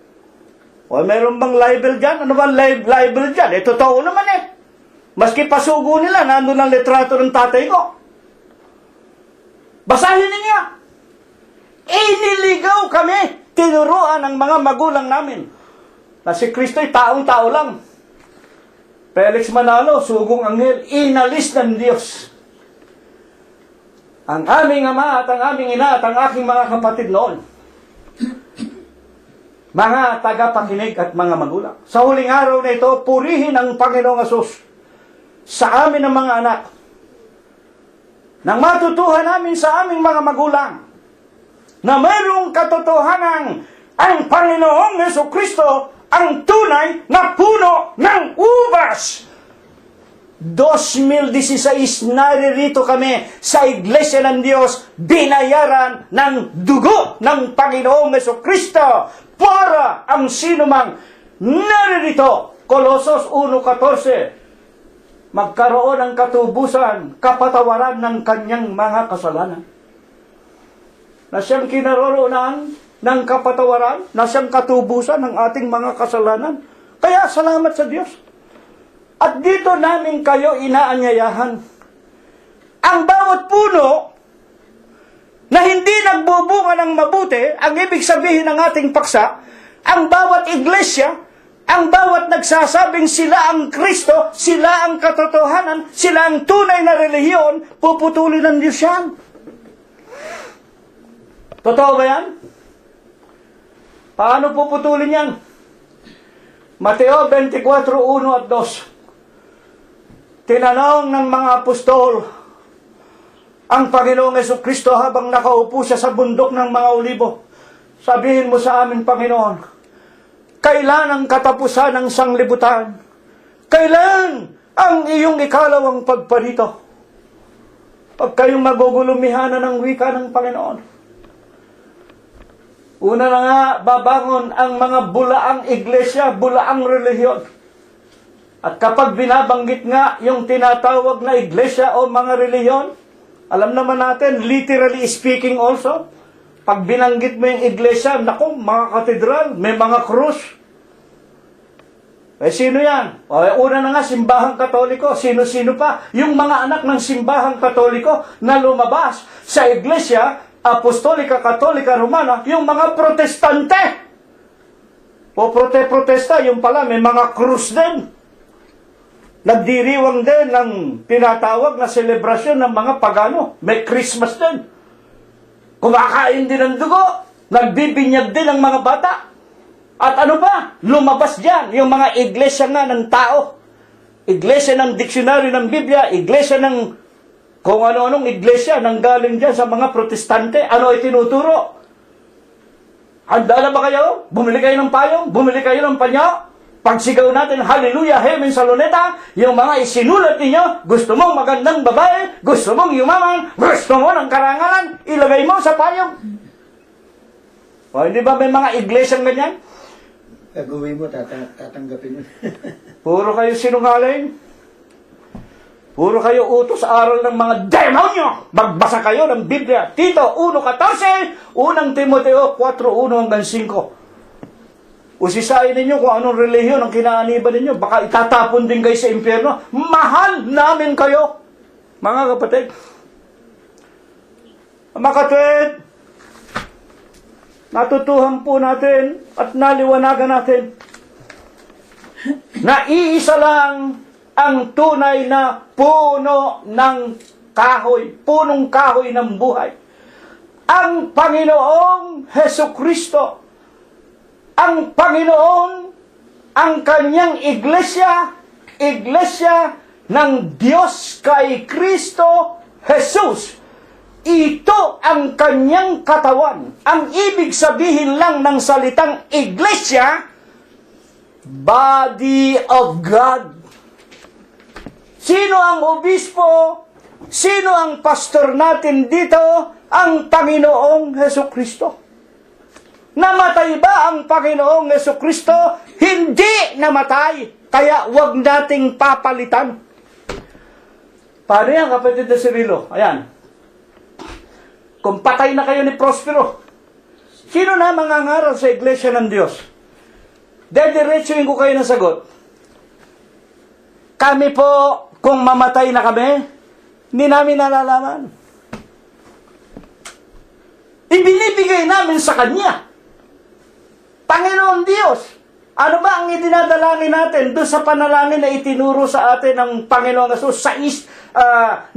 O meron bang libel dyan? Ano bang libel dyan? Totoo naman eh. Maski pasugo nila, nandun ang litrato ng tatay ko. Basahin ninyo. Iniligaw kami, tinuruan ng mga magulang namin na si Kristo'y taong-tao lang. Felix Manalo, sugong anghel, inalis ng Diyos. Ang aming ama at ang aming ina at ang aking mga kapatid noon, mga tagapakinig at mga magulang. Sa huling araw na ito, purihin ang Panginoong Hesus sa amin ng mga anak. Nang matutuhan namin sa aming mga magulang na mayroong katotohanan ang Panginoong Jesucristo ang tunay na puno ng ubas. 2016 naririto kami sa Iglesia ng Diyos, binayaran ng dugo ng Panginoong Jesucristo para ang sinumang naririto. Colosos 1:14, magkaroon ng katubusan, kapatawaran ng kanyang mga kasalanan. Na siyang kinaroroonan ng kapatawaran, na siyang katubusan ng ating mga kasalanan. Kaya salamat sa Diyos. At dito namin kayo inaanyayahan. Ang bawat puno na hindi nagbubunga ng mabuti, ang ibig sabihin ng ating paksa, ang bawat iglesia, ang bawat nagsasabing sila ang Kristo, sila ang katotohanan, sila ang tunay na relihiyon, puputulin ng Diyos yan. Totoo ba yan? Paano puputulin yan? Mateo 24:1 at 2. Tinanong ng mga apostol ang Panginoong Jesucristo habang nakaupo siya sa bundok ng mga olibo. Sabihin mo sa amin, Panginoon, kailan ang katapusan ng sanglibutan? Kailan ang iyong ikalawang pagparito? Pag kayong magugulumihanan ng wika ng Panginoon. Una na nga, babangon ang mga bulaang iglesia, bulaang relihiyon. At kapag binabanggit nga yung tinatawag na iglesia o mga relihiyon, alam naman natin, literally speaking also, pag binanggit mo yung iglesia, naku, mga katedral, may mga krus. Eh, sino yan? O, una na nga, simbahang katoliko. Sino-sino pa? Yung mga anak ng simbahang katoliko na lumabas sa iglesia, apostolika, katolika, romana, yung mga protestante. O protesta, yung pala, may mga krus din. Nagdiriwang din ng tinatawag na selebrasyon ng mga pagano. May Christmas din. Kumakain din ng dugo. Nagbibinyag din ng mga bata. At ano pa? Lumabas dyan yung mga iglesia nga ng tao. Iglesia ng diksyonaryo ng Biblia. Iglesia ng kung ano-anong iglesia nang galing dyan sa mga protestante. Ano ay tinuturo? Handa na ba kayo? Bumili kayo ng payong? Bumili kayo ng panyo? Pagsigaw natin, hallelujah, heaven sa luneta, yung mga isinulat ninyo, gusto mong magandang babae, gusto mong yumaman, gusto mo ng karangalan, ilagay mo sa payong. O, hindi ba may mga iglesyang ganyan? Gagawin mo, tatanggapin mo. Puro kayo sinungaling. Puro kayo utos aral ng mga demonyo. Magbasa kayo ng Biblia. Tito 1:14, 1 Timoteo 4:1-5. Usisain ninyo kung anong relihiyon ang kinaaniban ninyo. Baka itatapon din kayo sa impyerno. Mahal namin kayo, mga kapatid. Mga kapatid, natutuhan po natin at naliwanagan natin na iisa lang ang tunay na puno ng kahoy, punong kahoy ng buhay. ang Panginoong Hesus Kristo. Ang Panginoon, ang kanyang iglesia, iglesia ng Diyos kay Kristo Jesus. Ito ang kanyang katawan. Ang ibig sabihin lang ng salitang iglesia, body of God. Sino ang obispo? Sino ang pastor natin dito? Ang Panginoong Hesus Kristo. Namatay ba ang Panginoong Jesucristo? Hindi namatay. Kaya wag nating papalitan. Paano yan, kapatid na Cirilo? Ayan. Kung patay na kayo ni Prospero, sino na mangangaral sa iglesia ng Diyos? Dediretsuin ko kayo ng sagot. Kami po, kung mamatay na kami, hindi namin nalalaman. Ibinibigay namin sa Kanya. Panginoon Diyos, ano ba ang idinadalangin natin doon sa panalangin na itinuro sa atin ng Panginoon Jesus? 9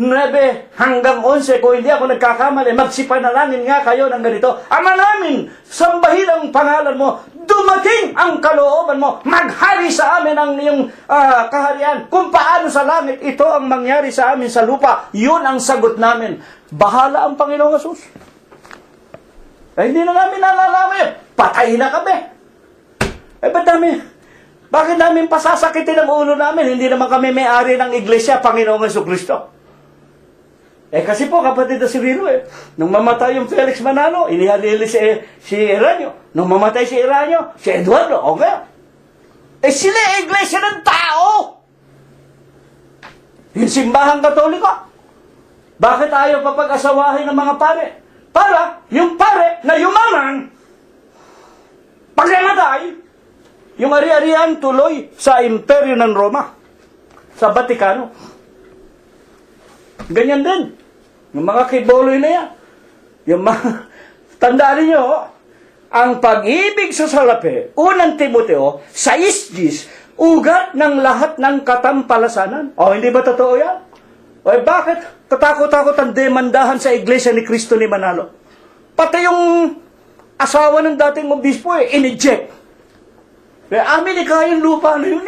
hanggang 11, kung hindi ako nagkakamali, magsipanalangin nga kayo ng ganito. Ama namin, sambahin ang pangalan mo, dumating ang kalooban mo, maghari sa amin ang iyong kaharian. Kung paano sa langit, ito ang mangyari sa amin sa lupa. Yun ang sagot namin. Bahala ang Panginoon Jesus. Hindi na namin nalalaman. Patay na kami. Bakit namin pasasakitin ang ulo namin? Hindi naman kami may-ari ng iglesia, Panginoong Jesucristo. Kasi po, kapatid na Cirilo, nung mamatay yung Felix Manalo, inihalili si Eranio. Nung mamatay si Eranio, si Eduardo, okay. Sila iglesia ng tao. Yung simbahang Katoliko. Bakit ayaw pa pag-asawahin ng mga pare? Para yung pare na yumaman, pag namatay, yung ari-arian tuloy sa imperyo ng Roma, sa Vatikano. Ganyan din. Yung mga kiboloy na yan. Yung mga, tandaan niyo, ang pag-ibig sa salapi, unang Timoteo, 6:10, ugat ng lahat ng katampalasanan. Hindi ba totoo yan? Bakit? Katakot-takot ang demandahan sa iglesia ni Cristo ni Manalo. Pati yung asawa ng dating obispo, in-eject. Amin, kayang lupa na yun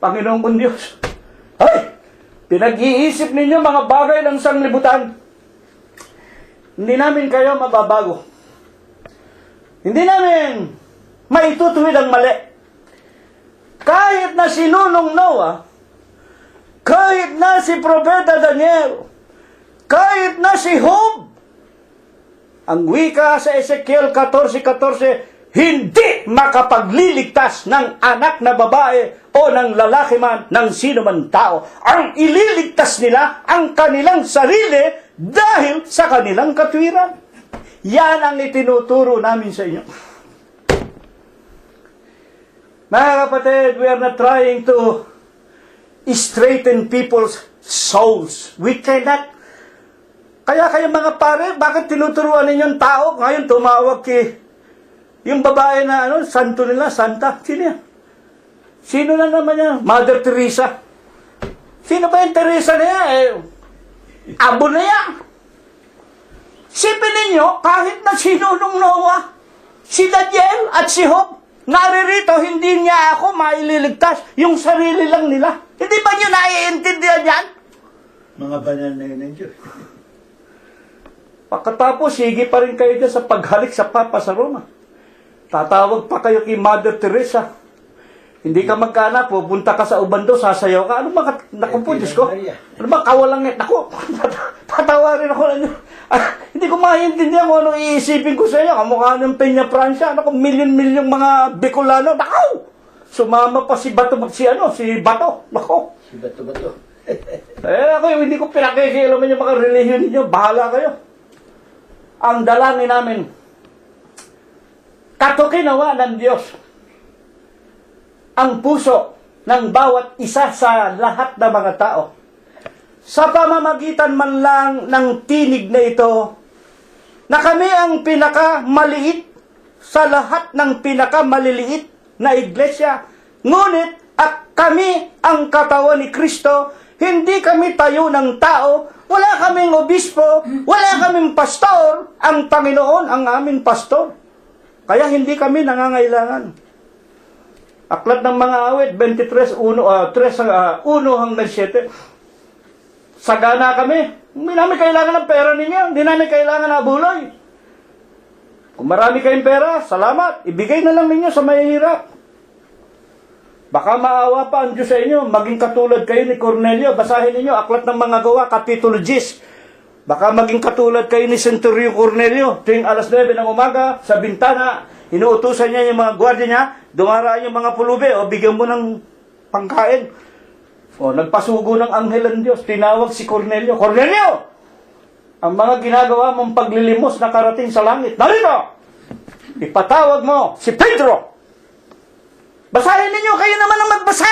Panginoong kong Diyos. Pinag-iisip ninyo mga bagay ng sanglibutan. Hindi namin kayo mababago. Hindi namin maitutuwid ang mali. Kahit na si Nunong Noah, kahit na si Propeta Daniel, kahit na si Job, ang wika sa Ezekiel 14:14, hindi makapagliligtas ng anak na babae o ng lalaki man, ng sino man tao. Ang ililigtas nila ang kanilang sarili dahil sa kanilang katwiran. Yan ang itinuturo namin sa inyo. Mga kapatid, we are not trying to straighten people's souls. We cannot. Kaya kayo mga pare, bakit tinuturuan ninyong tao? Ngayon tumawag yung babae na santo nila, santa. Sino yan? Sino na naman yan? Mother Teresa. Sino ba yung Teresa na yan? Abo na yan. Sipin ninyo, kahit na si Nunong Noah, si Daniel at si Job, naririto, hindi niya ako maililigtas. Yung sarili lang nila. Hindi ba nyo naiintindihan yan? Mga banal na yun ng Diyos. Pagkatapos, sige pa rin kayo dyan sa paghalik sa Papa sa Roma. Tatawag pa kayo kay Mother Teresa. Hindi ka magkana, pupunta ka sa Ubando, sasayaw ka. Ano ba, naku po, Diyos ko? Ano ba, kawalang net? Naku, tatawarin ako lang. Hindi ko maintindihan kung anong iisipin ko sa inyo. Kamukha ng Peña Francia. Naku, milyon-milyong mga Bicolano. Naku! Sumama pa si Bato. Si Bato. Naku. Si Bato. Ako, hindi ko pinakikialaman yung mga relihiyon ninyo. Bahala kayo. Ang dalangin namin, katukinawa ng Diyos ang puso ng bawat isa sa lahat ng mga tao. Sa pamamagitan man lang ng tinig na ito, na kami ang pinakamaliit sa lahat ng pinakamaliliit na iglesia, ngunit at kami ang katawan ni Kristo, Hindi kami tayo ng tao, wala kaming obispo, wala kaming pastor, ang Panginoon ang aming pastor. Kaya hindi kami nangangailangan. Aklat ng mga awit, 23, 1 hanggang 7. Sagana kami. Hindi namin kailangan ng pera ninyo. Hindi namin kailangan ng buloy. Kung marami kayong pera, salamat. Ibigay na lang ninyo sa mahihirap. Baka maawa pa ang Diyos sa inyo. Maging katulad kayo ni Cornelio. Basahin ninyo, Aklat ng mga Gawa, Kapitulo 10. Baka maging katulad kayo ni Centurion Cornelio. Tuwing alas 9 ng umaga, sa bintana, inuutusan niya yung mga gwardiya niya, dumaraan yung mga pulubi, o bigyan mo ng pangkain. O, nagpasugo ng anghel ng Diyos. Tinawag si Cornelio. Cornelio! Ang mga ginagawa mong paglilimos na karating sa langit. Narito! Ipatawag mo si Pedro! Basahin ninyo, kayo naman ang magbasa!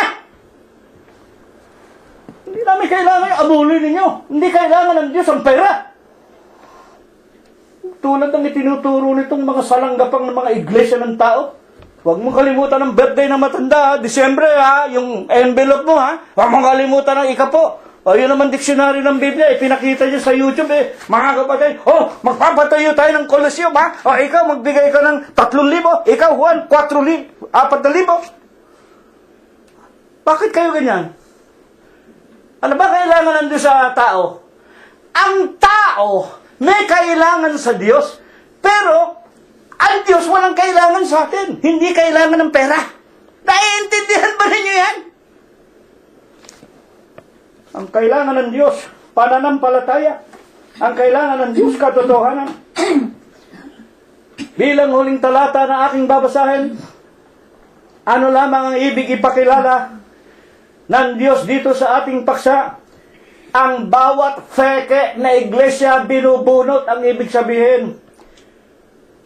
Hindi namin kailangan abulin ninyo. Hindi kailangan ng Diyos ang pera. Tulad ng itinuturo nitong mga salanggapang ng mga iglesia ng tao. Huwag mong kalimutan ng birthday ng matanda, ha? Disyembre, ha? Yung envelope mo, ha? Huwag mong kalimutan ng ikapo. O, yun naman diksyonaryo ng Biblia, pinakita niyo sa YouTube, mga kapatid, magpapatayo tayo ng Colosseum, ha? O, ikaw, magbigay ka ng 3,000, ikaw, Juan, 4,000, 4,000. Bakit kayo ganyan? Ano ba kailangan ng Diyos sa tao? Ang tao may kailangan sa Diyos, pero ang Diyos walang kailangan sa atin. Hindi kailangan ng pera. Naiintindihan ba ninyo yan? Ang kailangan ng Diyos, pananampalataya. Ang kailangan ng Diyos, katotohanan. Bilang huling talata na aking babasahin, ano lamang ang ibig ipakilala ng Diyos dito sa ating paksa? Ang bawat feke na iglesia binubunot ang ibig sabihin.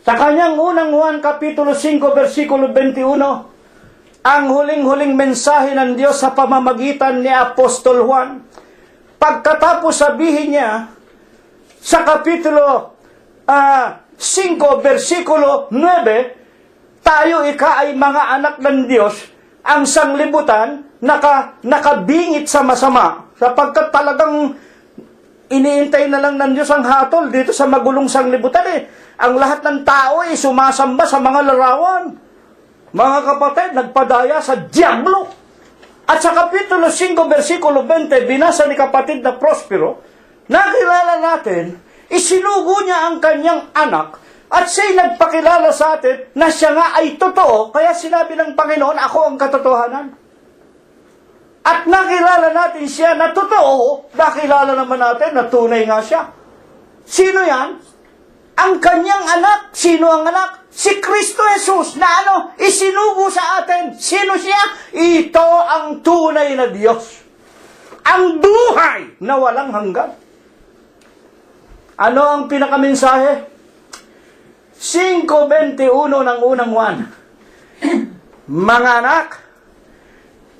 Sa kanyang unang Juan Kapitulo 5, versikulo 21, ang huling-huling mensahe ng Diyos sa pamamagitan ni Apostol Juan. Pagkatapos sabihin niya, sa Kapitulo 5, versikulo 9, tayo ay mga anak ng Diyos, ang sanglibutan, nakabingit sa masama, sapagkat talagang iniintay na lang ng Diyos ang hatol dito sa magulong sanglibutan. Ang lahat ng tao ay sumasamba sa mga larawan. Mga kapatid, nagpadaya sa diablo. At sa Kapitulo 5, versikulo 20, binasa ni kapatid na Prospero, nakilala natin, isinugo niya ang kanyang anak, at siya'y nagpakilala sa atin na siya nga ay totoo, kaya sinabi ng Panginoon, ako ang katotohanan. At nakilala natin siya na totoo, nakilala naman natin na tunay nga siya. Sino yan? Ang kanyang anak. Sino ang anak? Si Kristo Jesus na isinugo sa atin. Sino siya? Ito ang tunay na Diyos. Ang buhay na walang hanggan. Ano ang pinakamensahe? 5:21 ng unang Juan. Mga anak,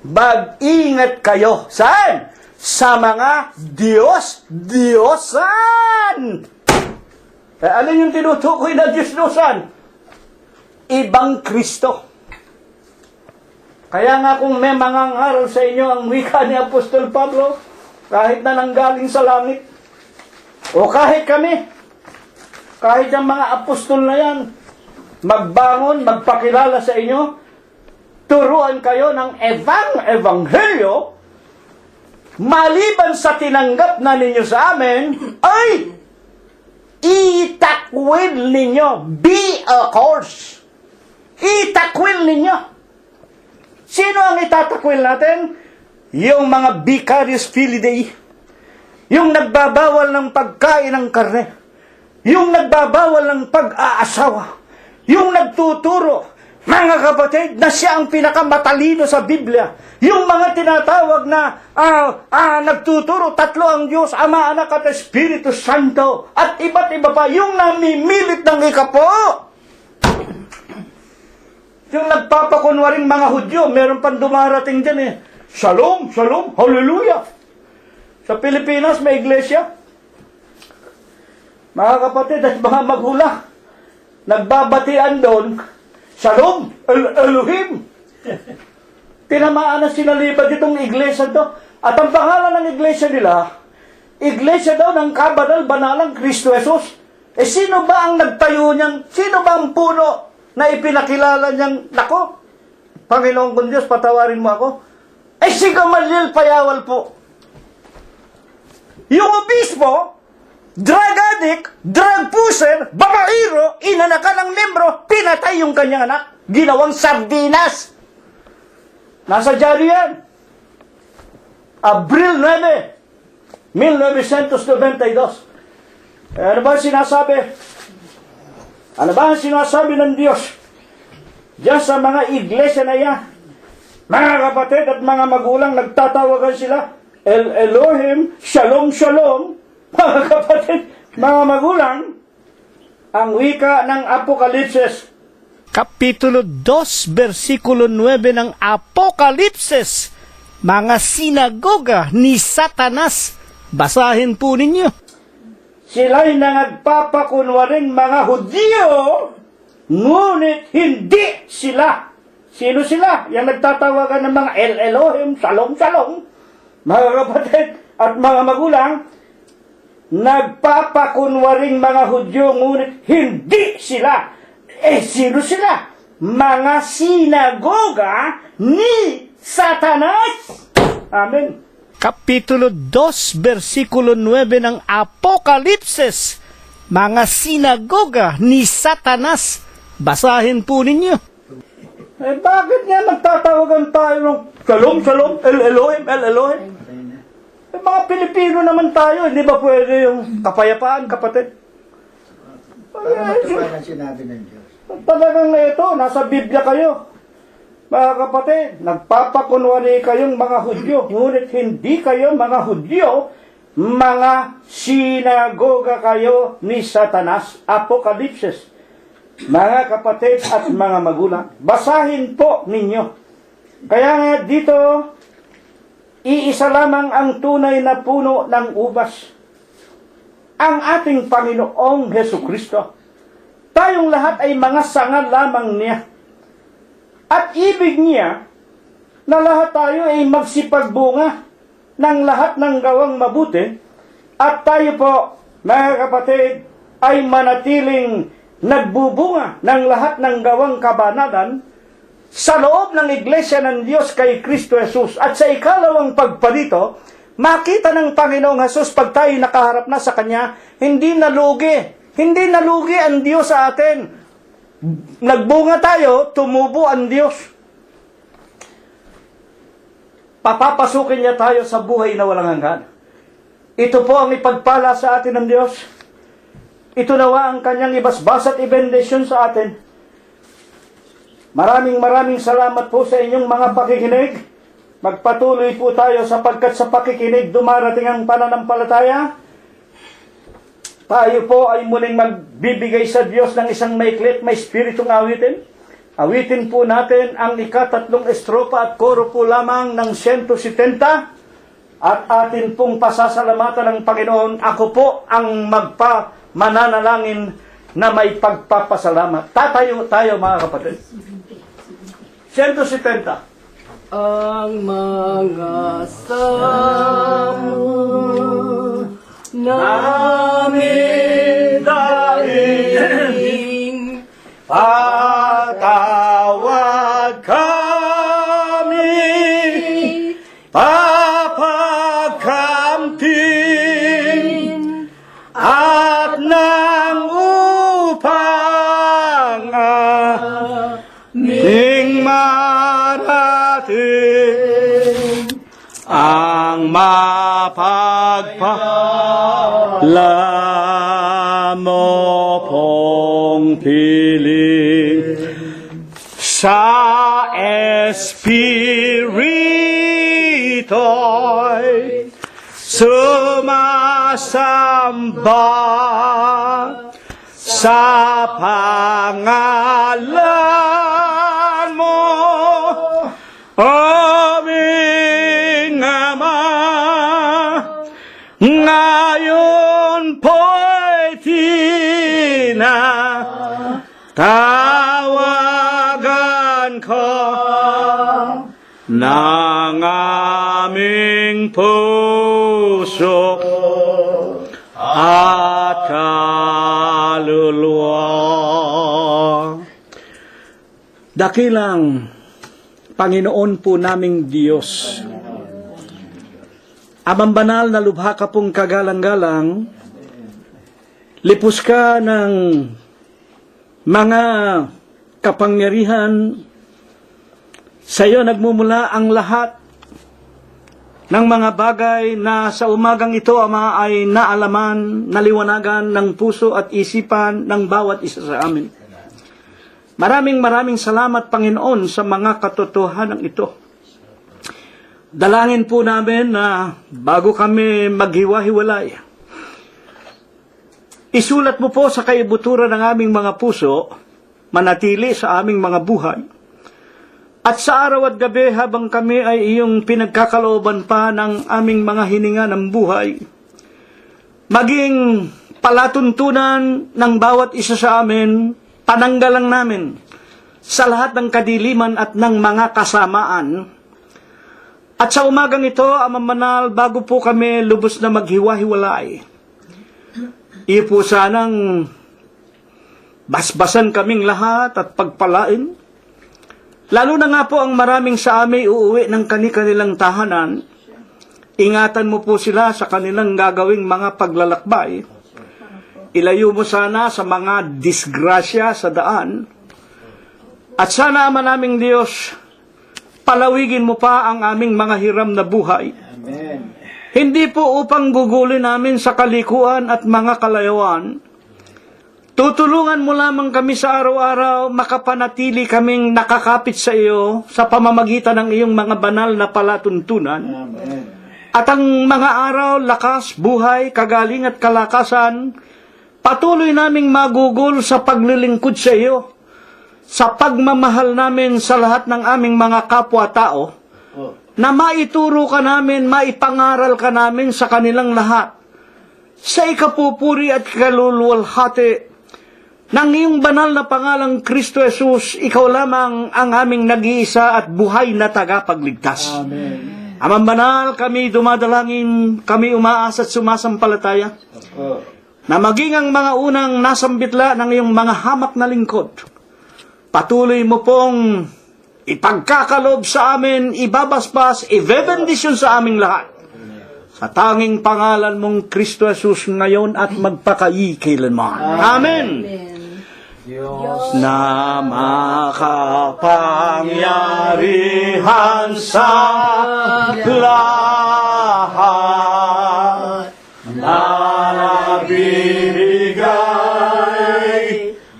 mag-ingat kayo. Saan? Sa mga Diyos-Diyosan. Alin yung tinutukoy na Diyos-Diyosan? Ibang Kristo. Kaya nga kung may mangangaral sa inyo ang wika ni Apostol Pablo, kahit na nanggaling sa langit, o kahit kami, kahit ang mga apostol na yan, magbangon, magpakilala sa inyo, turuan kayo ng ebanghelyo, maliban sa tinanggap na ninyo sa amin, ay itakwil ninyo. Be a course. Itakwil ninyo. Sino ang itatakwil natin? Yung mga vicarious filidae. Yung nagbabawal ng pagkain ng karne. Yung nagbabawal ng pag-aasawa. Yung nagtuturo, mga kapatid, na siya ang pinakamatalino sa Biblia. Yung mga tinatawag na nagtuturo, tatlo ang Diyos, Ama, Anak at Espiritu Santo. At iba't iba pa, yung namimilit ng ikapo. Yung nagpapakunwaring mga Hudyo, meron pang dumarating din Shalom, shalom, hallelujah. Sa Pilipinas, may iglesia. Mga kapatid at mga magulang, nagbabatian doon, Shalom, Elohim. Tinamaan na sinalibad itong iglesia to. At ang pangalan ng iglesia nila, iglesia daw ng kabanal-banalang Kristo Jesus. Sino ba ang nagtayo niyan? Sino ba ang puno na ipinakilala niyang, nako, Panginoong kong Diyos, patawarin mo ako? Si Gamaliel Payawal po. Yung obispo, drug addict, drug pusher, babaero, inanakan ng membro, pinatay yung kanyang anak. Ginawang sardinas. Nasa dyaryo yan. Abril 9, 1992. Ano ba ang sinasabi? Ano ba ang sinasabi ng Diyos? Diyan sa mga iglesia na yan, mga kapatid at mga magulang, nagtatawagan sila, El Elohim, Shalom, Shalom. Mga kapatid, mga magulang, ang wika ng Apokalipsis. Kapitulo 2, versikulo 9 ng Apokalipsis, mga sinagoga ni Satanas. Basahin po ninyo. Sila'y nagpapakunwaring mga Hudyo, ngunit hindi sila. Sino sila? Yang nagtatawagan ng mga El Elohim, Shalom, Shalom. Mga kapatid at mga magulang, nagpapakunwaring mga Hudyo, ngunit hindi sila. Sino sila? Mga sinagoga ni Satanas. Amen. Kapitulo 2, versikulo 9 ng Apokalipsis, mga sinagoga ni Satanas. Basahin po ninyo. Bakit nga nagtatawagan tayo ng Shalom, Shalom, El Elohim, El Elohim? Mga Pilipino naman tayo, hindi ba pwede yung kapayapaan, kapatid? Para matupan ang sinabi ng Diyos. Talagang ito, nasa Biblia kayo. Mga kapatid, nagpapakunwari kayong mga Hudyo, ngunit hindi kayo mga Hudyo, mga sinagoga kayo ni Satanas. Apokalipsis. Mga kapatid at mga magulang, basahin po ninyo. Kaya nga dito, iisa lamang ang tunay na puno ng ubas. Ang ating Panginoong Hesukristo. Tayong lahat ay mga sanga lamang niya. At ibig niya na lahat tayo ay magsipagbunga ng lahat ng gawang mabuti at tayo po, mga kapatid, ay manatiling nagbubunga ng lahat ng gawang kabanalan sa loob ng Iglesia ng Diyos kay Kristo Jesus. At sa ikalawang pagparito, makita ng Panginoong Jesus pag tayo nakaharap na sa Kanya, hindi nalugi. Hindi nalugi ang Diyos sa atin. Nagbunga tayo, tumubo ang Diyos. Papapasukin niya tayo sa buhay na walang hanggan. Ito po ang ipagpala sa atin ng Diyos. Ito nawa ang kanyang ibasbas at ibendisyon sa atin. Maraming salamat po sa inyong mga pakikinig. Magpatuloy po tayo sapagkat sa pakikinig dumarating ang pananampalataya. Tayo po ay muling magbibigay sa Diyos ng isang maiklit, may spiritong awitin. Awitin po natin ang ikatatlong estropa at koro po lamang ng 170. At atin pong pasasalamatan ng Panginoon. Ako po ang mananalangin na may pagpapasalamat. Tatayo tayo mga kapatid. 170. Ang mga samo namin daing patawad kami, papagkamtin, at nang upang aming marating ang mapagpala mo pong piling sa Espirito'y sumasamba sa pangalan mo, aming Ama. Ngayon po'y tinatawagan ko ng aming puso at kaluluwa. Dakilang Panginoon po naming Diyos, Amang banal na lubha ka pong kagalang-galang, lipos ka ng mga kapangyarihan. Sa iyo nagmumula ang lahat ng mga bagay na sa umagang ito, Ama, ay naalaman, naliwanagan ng puso at isipan ng bawat isa sa amin. Maraming salamat, Panginoon, sa mga katotohanan ito. Dalangin po namin na bago kami maghiwa-hiwalay, isulat mo po sa kaibuturan ng aming mga puso, manatili sa aming mga buhay. At sa araw at gabi habang kami ay iyong pinagkakalooban pa ng aming mga hininga ng buhay, maging palatuntunan ng bawat isa sa amin, pananggalang namin sa lahat ng kadiliman at ng mga kasamaan. At sa umagang ito, Amang Banal, bago po kami lubos na maghiwa-hiwalay, iyo po sanang basbasan kaming lahat at pagpalain. Lalo na nga po ang maraming sa amin uuwi ng kanilang tahanan. Ingatan mo po sila sa kanilang gagawing mga paglalakbay. Ilayo mo sana sa mga disgrasya sa daan. At sana, Ama naming Diyos, palawigin mo pa ang aming mga hiram na buhay. Amen. Hindi po upang gugulin namin sa kalikuan at mga kalayawan. Tutulungan mo lamang kami sa araw-araw, makapanatili kaming nakakapit sa iyo sa pamamagitan ng iyong mga banal na palatuntunan. Amen. At ang mga araw, lakas, buhay, kagaling at kalakasan, patuloy naming magugol sa paglilingkod sa iyo, sa pagmamahal namin sa lahat ng aming mga kapwa-tao, na maituro ka namin, maipangaral ka namin sa kanilang lahat, sa ikapupuri at kaluluwalhati ng iyong banal na pangalang Kristo Jesus. Ikaw lamang ang aming nag-iisa at buhay na tagapagligtas. Amen. Amang Banal, kami dumadalangin, kami umaasa at sumasampalataya, na maging ang mga unang nasambitla ng iyong mga hamak na lingkod, patuloy mo pong ipagkakalob sa amin, ibabasbas, ibebendisyon sa aming lahat. Sa tanging pangalan mong Kristo Jesus ngayon at magpakaikilanman. Amen. Diyos Na makapangyarihan sa lahat, na nabibigay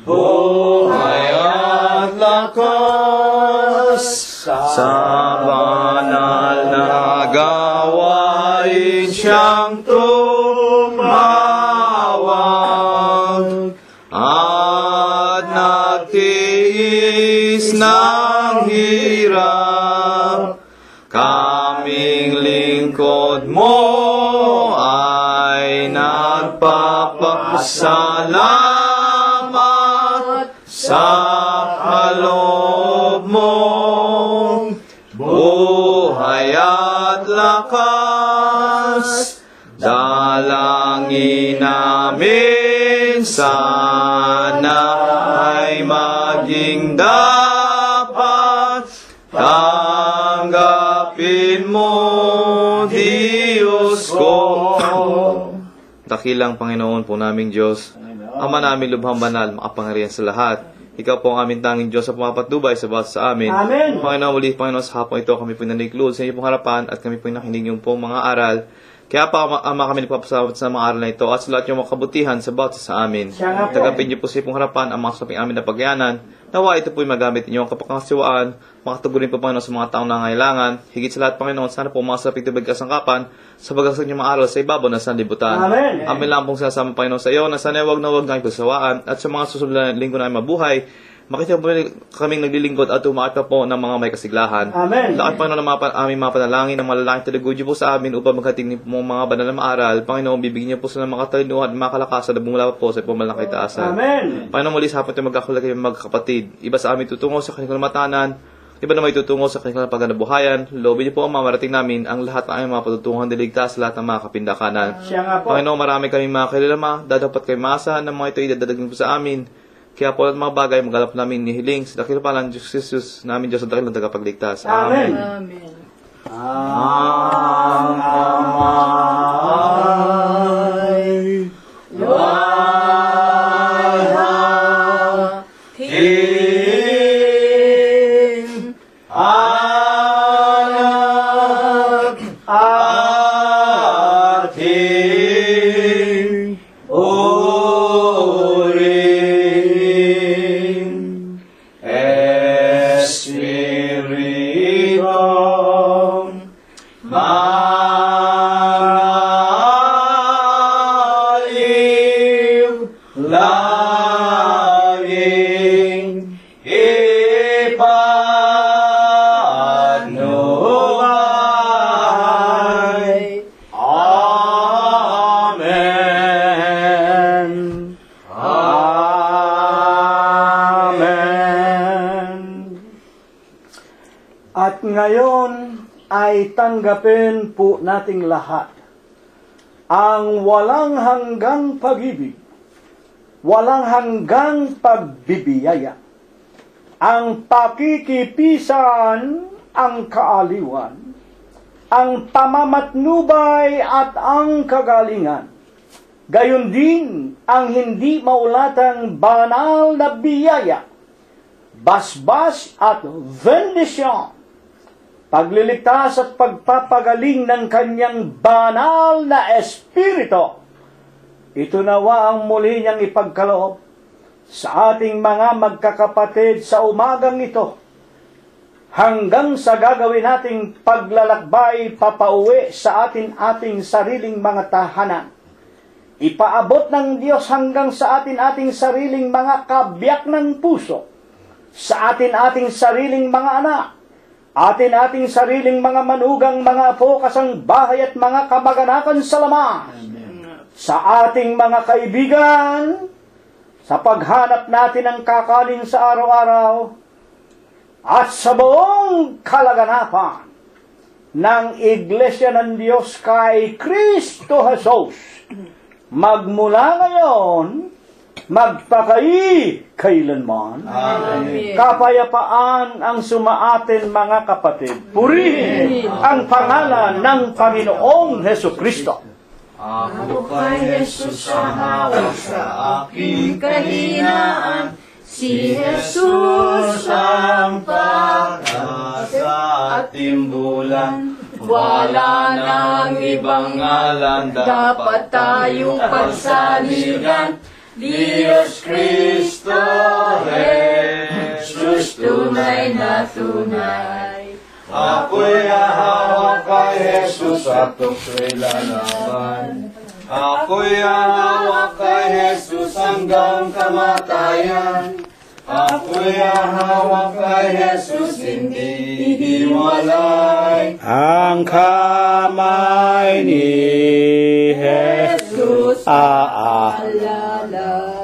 buhay at lakas sa banal na gawain siyang tumawag at nagtiis ng hirap. Kaming lingkod mo ay nagpapasalamat sa kaloob mong buhay at lakas. Dalangin namin sana ay maging dapat tanggapin mo, Diyos ko. Dakilang Panginoon po naming Diyos, Ama namin lubhang banal, makapangyarihan sa lahat. Ikaw po ang aming tanging Diyos sa pumapatnubay sa bawat sa amin. Amen. Panginoon, muli Panginoon, sa hapon ito kami po naniklod sa inyong pong harapan at kami po nakinig yung pong mga aral. Kaya pa, Ama, kami nagpapasalamat sa mga aral na ito at sa lahat yung mga kabutihan sa bawat sa amin. Siya nga po. Tagapin niyo po sa iyong harapan ang mga saping amin na pagyanan. Nawa ito po yung magamit niyo ang kapakasiwaan, makatugurin po Panginoon sa mga taong nangangailangan. Higit sa lahat, Panginoon, sana po mga saping tubig kasangkapan sa bagasag niyo maaral sa ibabaw ng sanlibutan. Amen. Amin lang pong sinasama, Panginoon, sa iyo na sana huwag na huwag na ipasawaan at sa mga susunod na linggo na ay mabuhay. Makita po kaming naglilingkod at umaat pa po ng mga may kasiglahan. Amen. Lakad Panginoon ang aming mga panalangin ng malalaking talagudyo po sa amin upang maghating po mga banal na maaral. Panginoon, bibigyan niyo po sila ng mga katalinuhan at mga kalakasan na bumula pa po sa pumalakay taasan. Amen. Panginoon, muli sa hapon tayo magkakulay kayo magkakapatid. Iba sa amin tutungo sa kanilang matanan. iba na may tutungo sa kanilang pagkanabuhayan. Loobin niyo po ang mamarating namin ang lahat ng aming mga patutunguhan diligtas sa lahat ng mga kapindakanan. Siya nga po. Panginoon, marami kami mga kilala, dadapat kayo maasahan ng mga ito idadadagin po sa amin. Kaya po at mga bagay magalap namin nihiling sa dakilang pangalan Diyos Jesus, namin Diyos ang dakilang tagapagligtas. Amen. Amen. Ang amay luwalhatiin, anak ating uring, Espiritu mangaliw, laging ipanubay. Amen. Amen. At ngayon ay tanggapin po nating lahat ang walang hanggang pag-ibig, walang hanggang pagbibiyaya, ang pakikipisan, ang kaaliwan, ang pamamatnubay at ang kagalingan. Gayon din ang hindi maulatang banal na biyaya, basbas at bendisyon, pagliligtas at pagpapagaling ng kanyang banal na espiritu. Ito nawa ang muli niyang ipagkaloob sa ating mga magkakapatid sa umagang ito, hanggang sa gagawin nating paglalakbay papauwi sa ating sariling mga tahanan. Ipaabot ng Diyos hanggang sa ating sariling mga kabiyak ng puso, sa ating sariling mga anak, ating sariling mga manugang, mga apo, kasangbahay at mga kamag-anakan sa laman, sa ating mga kaibigan, sa paghanap natin ng kakanin sa araw-araw, at sa buong kalaganapan ng Iglesia ng Diyos kay Kristo Jesus, magmula ngayon, magpakailanman. Amen. Kapayapaan ang sumaatin, mga kapatid. Purihin ang pangalan ng Panginoong Hesukristo. Ako kay Jesus sa hawak sa aking kahinaan, si Jesus ang pag-asa at timbulan. Wala nang ibang ngalan dapat tayong pagsaligan. Diyos Kristo, Jesus, tunay na tunay. Ako'y hahawak kay Jesus at tukso'y lalaban. Ako'y hahawak kay Jesus hanggang kamatayan. Ako'y hahawak kay Jesus, hindi hiwalay. Ang kamay ni Jesus Jesus, aalala. alala.